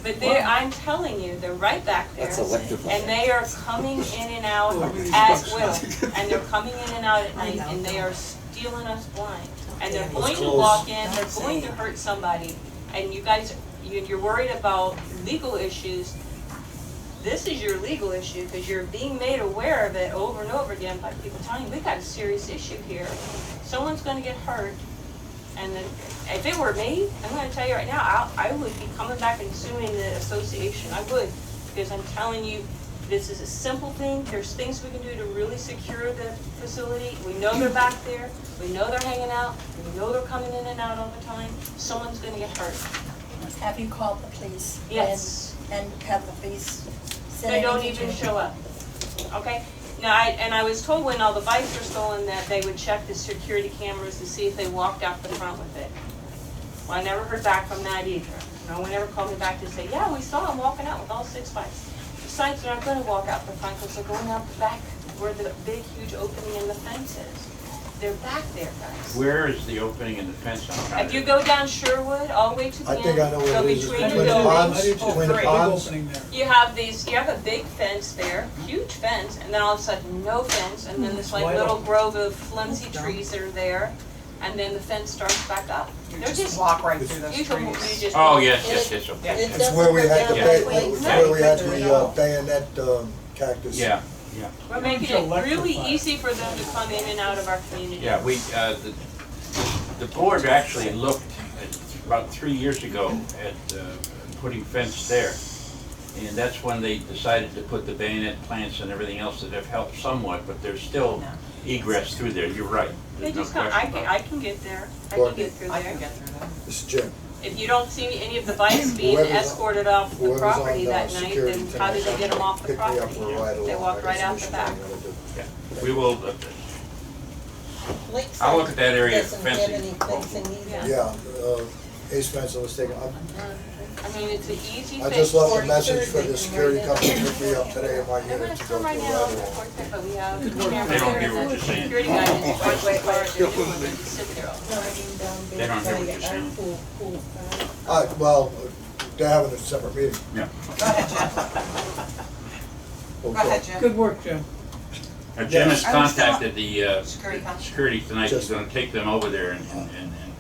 S6: But I'm telling you, they're right back there.
S10: That's electrical.
S6: And they are coming in and out at will. And they're coming in and out at night, and they are stealing us blind. And they're going to walk in, they're going to hurt somebody. And you guys, you're worried about legal issues. This is your legal issue because you're being made aware of it over and over again by people telling you, we got a serious issue here. Someone's going to get hurt. And if it were me, I'm going to tell you right now, I would be coming back and suing the association. I would, because I'm telling you, this is a simple thing. There's things we can do to really secure the facility. We know they're back there. We know they're hanging out. We know they're coming in and out all the time. Someone's going to get hurt.
S12: Have you called the police?
S6: Yes.
S12: And have the police said
S6: They don't
S12: anything
S6: even
S12: to you?
S6: show up. Okay? Now, I was told when all the bikes were stolen that they would check the security cameras to see if they walked out the front with it. Well, I never heard back from that either. No one ever called me back to say, yeah, we saw them walking out with all 6 bikes. Besides, they're not going to walk out the front because they're going out the back where the big, huge opening in the fence is. They're back there, guys.
S2: Where is the opening in the fence?
S6: If you go down Sherwood, all the way to the
S1: I
S6: end,
S1: think I know
S6: go
S1: what it is.
S6: between
S1: Between
S6: the
S1: the
S6: buildings.
S1: ponds, between the ponds.
S6: You have a big fence there, huge fence, and then all of a sudden no fence, and then this like
S9: Wide
S6: little
S9: open.
S6: grove of flimsy trees that are there, and then the fence starts back up.
S13: You
S6: They're
S13: just walk right through those
S6: you can-
S13: trees.
S6: you just
S2: Oh,
S6: walk.
S2: yes, okay.
S16: It
S1: It's
S16: doesn't
S1: where we
S16: go
S1: had the,
S16: down
S1: bay-
S16: way
S1: it's where we had
S16: further at
S1: the
S16: all.
S1: bayonet cactus.
S2: Yeah.
S6: We're making it really easy for them to come in and out of our community.
S2: Yeah, the board actually looked about 3 years ago at putting fence there. And that's when they decided to put the bayonet plants and everything else that have helped somewhat, but there's still egress through there. You're right.
S6: They
S2: There's no
S6: just come,
S2: question about it.
S6: I can get there. I can get through
S13: I can
S6: there.
S13: get through that.
S1: This is Jim.
S6: If you don't see any of the bikes being
S1: Whoever's on-
S6: escorted off the
S1: whoever's
S6: property
S1: on,
S6: that night,
S1: security
S6: then how did they get them off the
S1: pick me up
S6: property?
S1: for a ride
S6: They
S1: along.
S6: walked
S1: I
S6: right
S1: got
S6: out
S1: some
S6: the
S1: issues
S6: back.
S1: I'm gonna do.
S2: Yeah. We will,
S16: Lakeside
S2: I'll look at that area for
S16: doesn't have
S2: fencing.
S16: any fencing either.
S1: Yeah, Ace Fence was taking,
S6: I mean, it's an easy
S1: I
S6: thing.
S1: just left a
S16: 43rd
S1: message for the
S16: they
S1: security
S16: can ride
S1: company to
S16: in.
S1: pick me up today in my
S6: They're
S1: unit
S6: gonna
S1: to go
S6: come
S1: to a
S6: right
S1: ride
S6: now,
S1: along.
S6: but we have
S2: They don't hear what you're saying.
S6: security guys in the driveway car, they're doing it, sit there all day.
S16: Riding down
S2: They don't hear what you're
S16: by
S2: saying.
S16: pool.
S1: Well, they're having a separate meeting.
S2: Yeah.
S13: Go ahead, Jim. Go ahead, Jim.
S9: Good work, Jim.
S2: Jim has
S13: I was still-
S2: contacted the
S13: Security company.
S2: security tonight. He's gonna take them over there and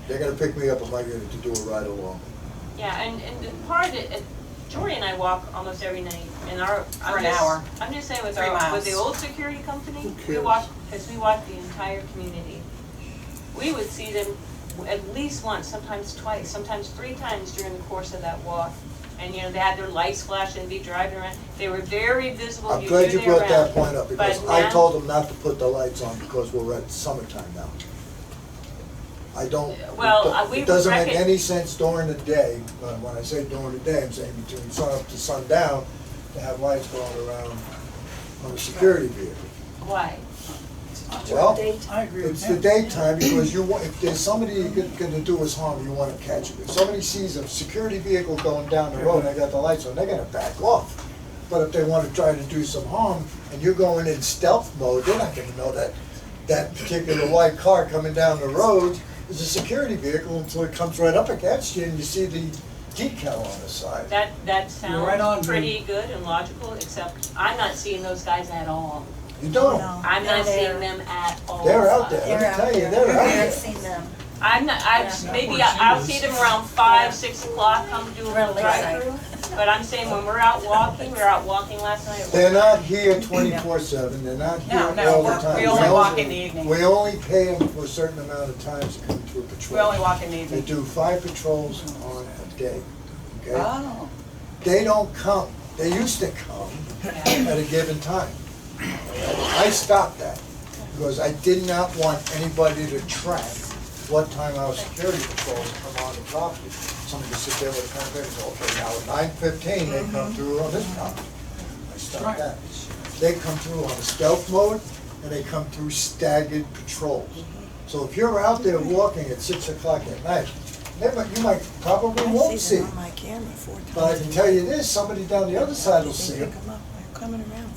S1: They're gonna pick me up in my unit to do a ride along.
S6: Yeah, and the part of it, Jory and I walk almost every night, and
S13: For an hour.
S6: I'm just saying with
S13: 3
S6: with the
S13: miles.
S6: old security company, we
S1: cares?
S6: walk, because we walk the entire community. We would see them at least once, sometimes twice, sometimes 3 times during the course of that walk. And, you know, they had their lights flashing and be driving around. They were very visible.
S1: I'm
S6: You
S1: glad
S6: knew
S1: you
S6: they were
S1: brought that
S6: around.
S1: point up, because
S6: But
S1: I
S6: now-
S1: told them not to put the lights on because we're at summertime now. I don't,
S6: Well, we
S1: it doesn't make
S6: reckon-
S1: any sense during the day, but when I say during the day, I'm saying between sun up to sundown, to have lights going around on a security vehicle.
S6: Why?
S1: Well,
S9: I agree with
S1: it's the
S9: him.
S1: daytime because you want, if there's somebody you're gonna do us harm, you wanna catch it. If somebody sees a security vehicle going down the road and they got the lights on, they're gonna back off. But if they wanna try to do some harm and you're going in stealth mode, they're not gonna know that that particular white car coming down the road is a security vehicle until it comes right up against you and you see the decal on the side.
S6: That
S9: You're right on,
S6: sounds
S9: Drew.
S6: pretty good and logical, except I'm not seeing those guys at all.
S1: You don't.
S6: I'm
S12: They're
S6: not
S12: there.
S6: seeing them at all.
S1: They're out there,
S12: They're
S1: let me
S12: out
S1: tell you,
S12: there.
S1: they're out
S12: I've
S1: there.
S12: seen them.
S6: I'm not,
S12: Yeah.
S6: maybe I'll see them around 5, 6 o'clock, come do a
S12: We're on
S6: little
S12: Lakeside.
S6: drive-through. But I'm saying when we're out walking, we were out walking last night.
S1: They're not here 24/7, they're not here
S13: No,
S1: all
S13: no,
S1: the time.
S13: we only walk in the evening.
S1: We only pay them for a certain amount of times to come to a patrol.
S13: We only walk in the
S1: They
S13: evening.
S1: do 5 patrols on a day, okay?
S13: Oh.
S1: They don't come, they used to come at a given time. I stopped that because I did not want anybody to track what time our security patrols come on the property. Somebody could sit there with a pen and say, okay, now at 9:15, they come through on this property. I stopped that. They come through on a stealth mode and they come through staggered patrols. So if you're out there walking at 6 o'clock at night, you might probably won't see it. But I can tell you this, somebody down the other side will see it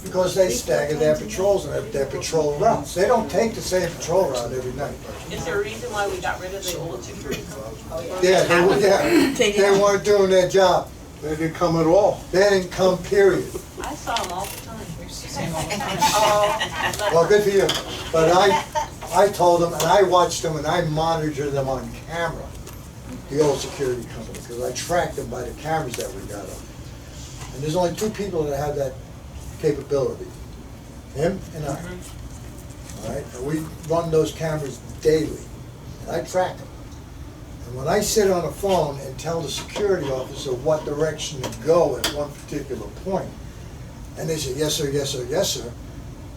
S1: because they stagger their patrols and their patrol routes. They don't take the same patrol route every night.
S6: Is there a reason why we got rid of the old security?
S1: Yeah, they weren't doing their job.
S11: They didn't come at all.
S1: They didn't come, period.
S6: I saw them all the time.
S1: Well, good for you. But I told them and I watched them and I monitored them on camera, the old security company, because I tracked them by the cameras that we got up. And there's only 2 people that have that capability, him and I. All right, and we run those cameras daily, and I track them. And when I sit on a phone and tell the security officer what direction to go at one particular point, and they say, yes, sir, yes, sir, yes, sir,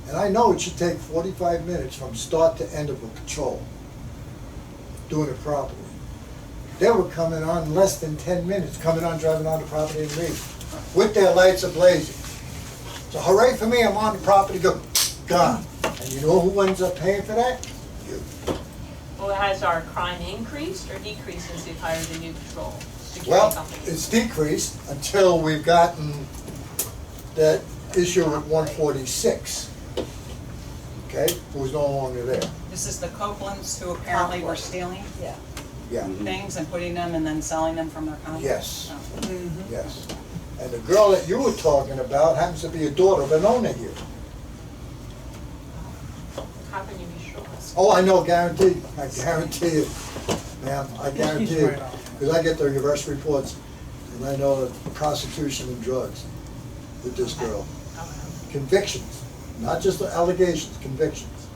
S1: and I know it should take 45 minutes from start to end of a patrol, doing it properly. They were coming on less than 10 minutes, coming on, driving on the property and leaving, with their lights ablazing. So hooray for me, I'm on the property, go, gone. And you know who ends up paying for that? You.
S6: Well, has our crime increased or decreased since we've hired a new patrol security
S1: Well,
S6: company?
S1: it's decreased until we've gotten that issue with 146. Okay, who's no longer there.
S13: This is the Copelands who apparently were stealing
S1: Yeah,
S13: things and putting them and then selling them from their company?
S1: yes,
S13: Oh.
S1: yes. And the girl that you were talking about happens to be a daughter of an owner here.
S6: How can you be sure?
S1: Oh, I know, guaranteed. I guarantee it, ma'am, I guarantee
S9: He's
S1: it.
S9: right on.
S1: Because I get the reverse reports, and I know the prostitution and drugs with this girl. Convictions, not just the allegations, convictions.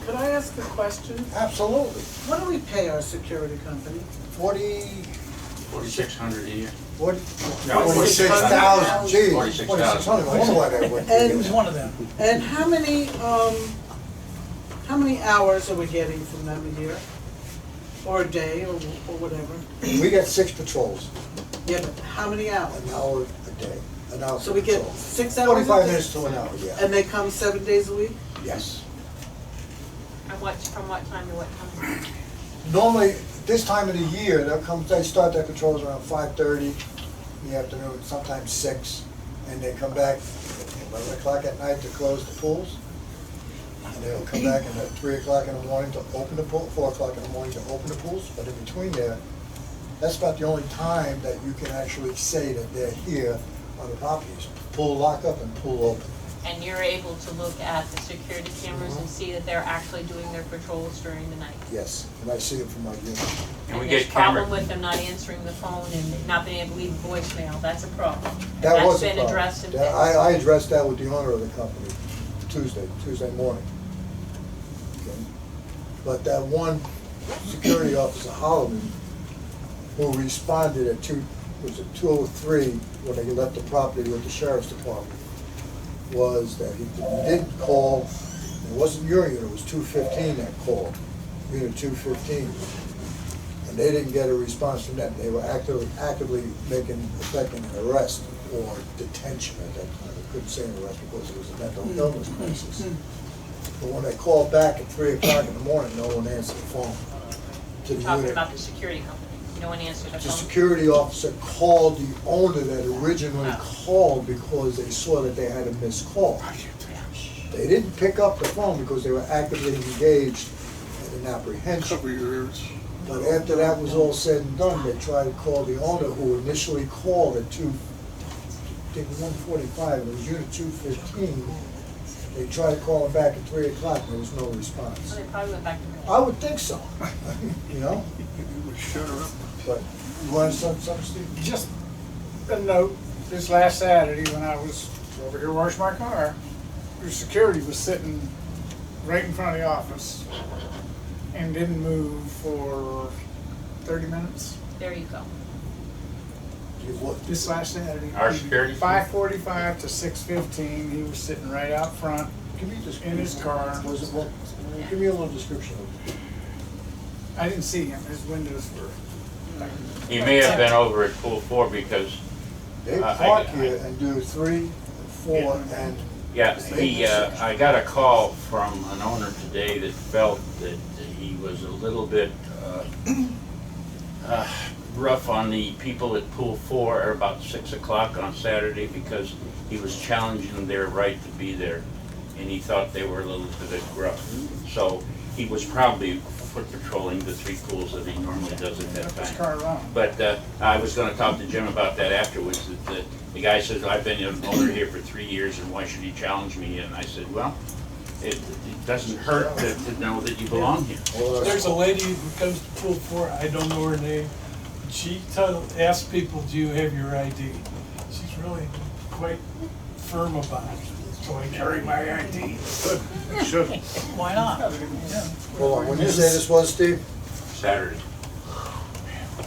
S15: Could I ask a question?
S1: Absolutely.
S15: What do we pay our security company?
S2: 4,600 a year.
S1: 46,000, geez,
S2: 46,000.
S1: 46,000, I wonder why they went.
S9: He was one of them.
S15: And how many hours are we getting from them a year? Or a day, or whatever?
S1: We get 6 patrols,
S15: Yeah, but how many hours?
S1: an hour a day, an hour
S15: So
S1: per
S15: we get
S1: patrol.
S15: 6 hours? a
S1: 45
S15: day?
S1: minutes to an hour, yeah,
S15: And they come 7 days a week?
S1: yes.
S6: And from what time to what time?
S1: Normally, this time of the year, they start their patrols around 5:30 in the afternoon, sometimes 6, and they come back at 11 o'clock at night to close the pools. And they'll come back at 3 o'clock in the morning to open the pool, 4 o'clock in the morning to open the pools, but in between there, that's about the only time that you can actually say that they're here on the properties. Pool lockup and pool open.
S6: And you're able to look at the security cameras and see that they're actually doing their patrols during the night?
S1: Yes, and I see it from my unit.
S2: And we
S6: there's
S2: get
S6: a problem
S2: camera,
S6: with them not answering the phone and not being able to leave a voicemail, that's a problem.
S1: That was a
S6: That's been
S1: problem.
S6: addressed and
S1: That-
S6: fixed.
S1: I addressed that with the owner of the company Tuesday morning. Okay. But that one security officer, Holloman, who responded at 2:03 when they left the property with the sheriff's department, was that he didn't call, it wasn't your unit, it was 215 that called, unit 215. And they didn't get a response from them. They were actively effecting an arrest or detention at that time. They couldn't say arrest because it was a mental illness crisis. But when they called back at 3 o'clock in the morning, no one answered the phone to the
S6: Talking
S1: unit.
S6: about the security company. No one answered the
S1: The
S6: phone.
S1: security officer called the owner that originally called because they saw that they had a missed call. They didn't pick up the phone because they were actively engaged in an apprehension.
S11: Cover your ears.
S1: But after that was all said and done, they tried to call the owner who initially called at 1:45, it was unit 215. They tried to call him back at 3 o'clock, and there was no response.
S6: So they probably went back to bed.
S1: I would think so, you know?
S11: Shut her up.
S1: But, you want to say something, Steve?
S8: Just a note, this last Saturday when I was over here washing my car, your security was sitting right in front of the office and didn't move for 30 minutes.
S6: There you go.
S8: This last Saturday.
S2: Our security?
S8: 5:45 to 6:15, he was sitting right out front
S1: Give me just
S8: in his car.
S1: Was it what? Give me a little description of it.
S8: I didn't see him, his windows were.
S2: He may have been over at pool 4 because.
S1: They park here and do 3, 4, and
S2: Yeah, I got a call from an owner today that felt that he was a little bit rough on the people at pool 4 at about 6 o'clock on Saturday because he was challenging their right to be there. And he thought they were a little bit gruff. So he was probably foot patrolling the 3 pools that he normally does at that time. But I was gonna talk to Jim about that afterwards. That the guy says, I've been an owner here for 3 years and why should he challenge me? And I said, well, it doesn't hurt to know that you belong here.
S9: There's a lady who comes to pool 4, I don't know her name. She asks people, do you have your ID? She's really quite firm about it. So I carry my ID.
S14: Should.
S9: Why not?
S1: Hold on, when you say this was, Steve?
S2: Saturday.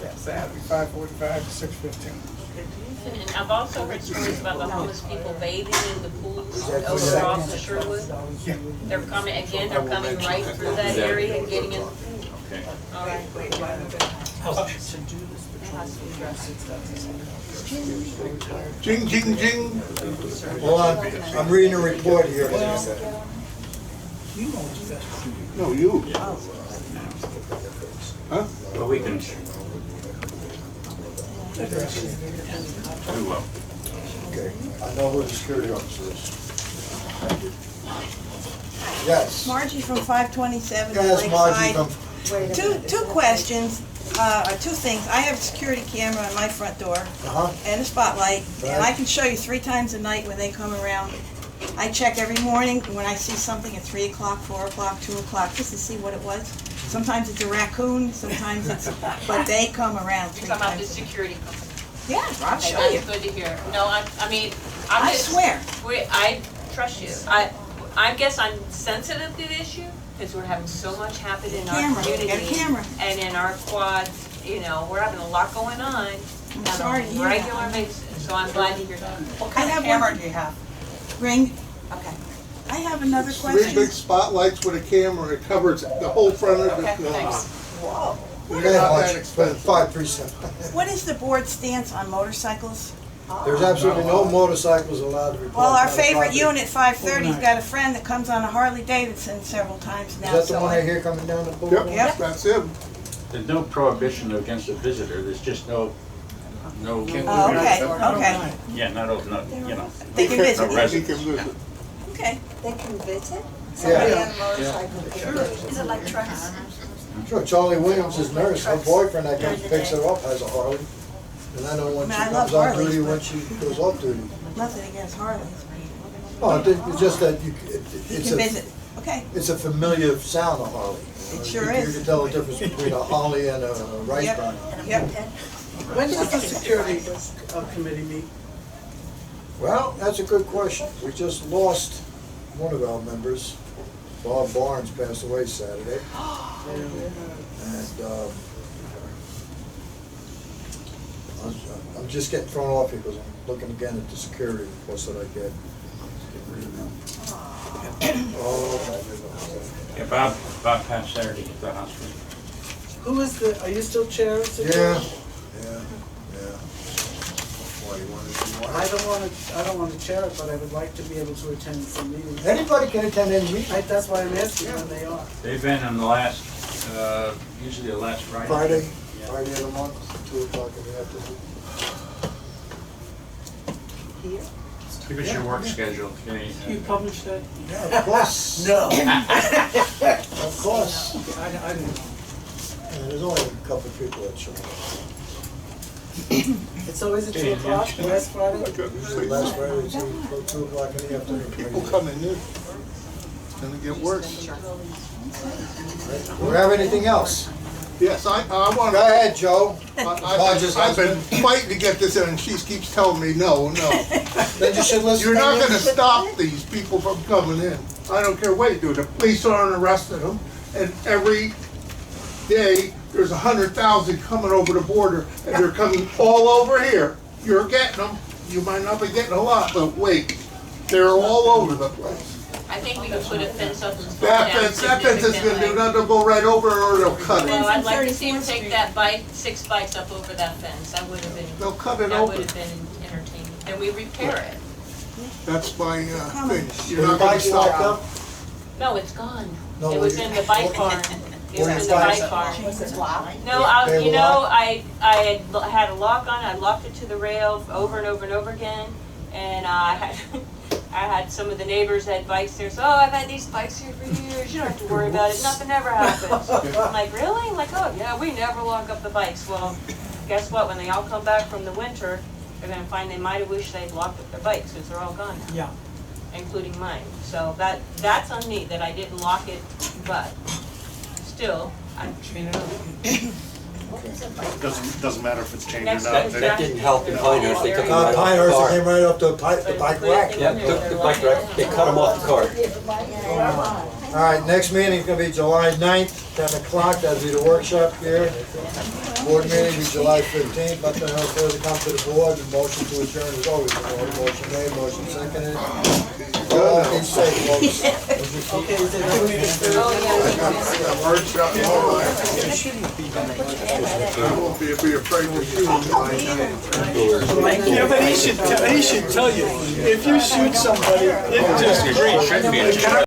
S8: Yeah, Saturday, 5:45 to 6:15.
S6: And I've also heard stories about the homeless people bathing in the pools
S1: that
S6: over off the Sherwood. They're coming, again, they're coming right through that area and getting in.
S2: Okay.
S6: All right.
S11: Jing, jing, jing.
S1: Hold on, I'm reading a report here.
S11: No, you. Huh?
S2: Well, we can. We will.
S1: Okay, I know who the security officer is. Yes.
S17: Margie from 527
S1: Yes, Margie
S17: Lakeside.
S1: from.
S17: Two questions, or two things. I have a security camera on my front door and a spotlight, and I can show you 3 times a night when they come around. I check every morning when I see something at 3 o'clock, 4 o'clock, 2 o'clock, just to see what it was. Sometimes it's a raccoon, sometimes it's, but they come around 3
S6: You're talking about the
S17: times.
S6: security company.
S17: Yeah, I'll
S6: Okay,
S17: show you.
S6: that's good to hear. No, I mean,
S17: I swear.
S6: I trust you. I guess I'm sensitive to the issue, because we're having so much happen in our
S17: Camera,
S6: community.
S17: get a camera.
S6: And in our quads, you know, we're having a lot going on
S17: sorry to
S6: on
S17: hear
S6: a
S17: that.
S6: regular basis, so I'm glad to hear that.
S13: What kind of camera do you have?
S17: Ring.
S13: Okay.
S17: I have another
S11: 3
S17: question.
S11: big spotlights with a camera. It covers the whole front of
S13: Okay,
S11: the.
S13: thanks.
S17: Whoa.
S11: They're not that expensive.
S1: 537.
S17: What is the board's stance on motorcycles?
S1: There's absolutely no motorcycles allowed to be parked
S17: Well, our
S1: on the
S17: favorite
S1: property.
S17: unit, 530's got a friend that comes on a Harley Davidson several times now.
S1: Is that the
S17: so
S1: one I hear coming down the board?
S11: Yep, that's him.
S2: There's no prohibition against a visitor, there's just no.
S17: Oh, okay, okay.
S2: Yeah, not, you know.
S17: They can visit.
S2: No residents.
S11: He can visit.
S17: Okay.
S16: They can visit?
S1: Yeah.
S16: Somebody on a motorcycle can visit.
S12: Is it like trucks?
S1: Sure, Charlie Williams' nurse, her boyfriend that comes and picks her up has a Harley. And I know when
S17: I
S1: she
S17: mean, I love
S1: comes on
S17: Harleys,
S1: duty,
S17: but-
S1: when she goes off duty.
S17: Nothing against Harleys.
S1: Oh, it's just that
S17: You
S1: it's
S17: can
S1: a,
S17: visit. Okay.
S1: it's a familiar sound, a Harley.
S17: It sure
S1: You
S17: is.
S1: can tell the difference between a Harley and a rice
S17: Yep.
S1: burner.
S17: Yep.
S15: When does the security committee meet?
S1: Well, that's a good question. We just lost one of our members. Bob Barnes passed away Saturday. And I'm just getting thrown off here because I'm looking again at the security reports that I get.
S2: Yeah, Bob passed Saturday at the hospital.
S15: Who is the, are you still chair of security?
S1: Yeah. anybody want to.
S15: I don't want to chair it, but I would like to be able to attend some meetings.
S1: Anybody can attend any meeting.
S15: That's why I'm asking when they are.
S2: They've been on the last, usually the last Friday.
S1: Friday,
S2: Yeah.
S1: Friday of the month, 2 o'clock in the afternoon.
S15: Here?
S2: Give us your work schedule, okay?
S9: You published that?
S1: Yeah, of course.
S15: No.
S1: Of course.
S9: I didn't know.
S1: And there's only a couple of people that show up.
S15: It's always at 2 o'clock, last Friday?
S1: Usually last Friday, it's 2 o'clock in the afternoon.
S11: People coming in, it's gonna get worse.
S1: Do we have anything else?
S11: Yes, I want
S1: Go
S11: to.
S1: ahead, Joe.
S11: I've been fighting to get this in, and she keeps telling me no.
S1: Then you should listen.
S11: You're not
S1: to
S11: gonna
S1: me.
S11: stop these people from coming in. I don't care what you do. The police aren't arresting them, and every day, there's 100,000 coming over the border, and they're coming all over here. You're getting them. You might not be getting a lot, but wait, they're all over the place.
S6: I think we could put a fence up and slow
S11: That
S6: down
S11: fence is gonna do nothing. They'll go right over it or they'll cut
S6: Well,
S11: it.
S6: I'd like to see him take that bike, 6 bikes up over that fence. That would have been,
S11: They'll cut it
S6: that would
S11: open.
S6: have been entertaining. And we repair it.
S11: That's my thing. You're
S1: Your
S11: not gonna
S1: bike's locked
S11: stop
S1: up?
S6: No, it's gone.
S1: No,
S6: It was
S1: you-
S6: in the bike barn. It
S1: Where
S6: was in
S1: your
S6: the
S1: bike's
S6: bike barn.
S16: Was it locked?
S6: No,
S1: They
S6: you
S1: were
S6: know,
S1: locked?
S6: I had a lock on it. I locked it to the rail over and over and over again. And I had some of the neighbors that had bikes there. So, oh, I've had these bikes here for years. You don't have to worry about it. Nothing ever happens. I'm like, really? I'm like, oh yeah, we never lock up the bikes. Well, guess what? When they all come back from the winter, they're gonna find they might have wished they'd locked up their bikes because they're all gone now,
S9: Yeah.
S6: including mine. So that's on me that I didn't lock it, but still, I'm.
S14: Doesn't matter if it's changed or
S6: Next
S14: not.
S6: time,
S14: They-
S10: That didn't help in Pinehurst, they took them right off
S1: Pinehurst,
S10: the
S1: it
S10: car.
S1: came right off the bike rack.
S10: Yeah, took the bike rack, they cut them off the car.
S1: All right, next meeting's gonna be July 9th, 10 o'clock, that'll be the workshop here. Board meeting will be July 15th, nothing else further come to the board, the motion to adjourn is always the board. Motion made, motion seconded. Be safe, folks.
S15: Okay, is it
S11: Workshop tomorrow. I won't be afraid to shoot.
S9: Yeah, but he should tell you, if you shoot somebody, it just.
S2: Shouldn't be a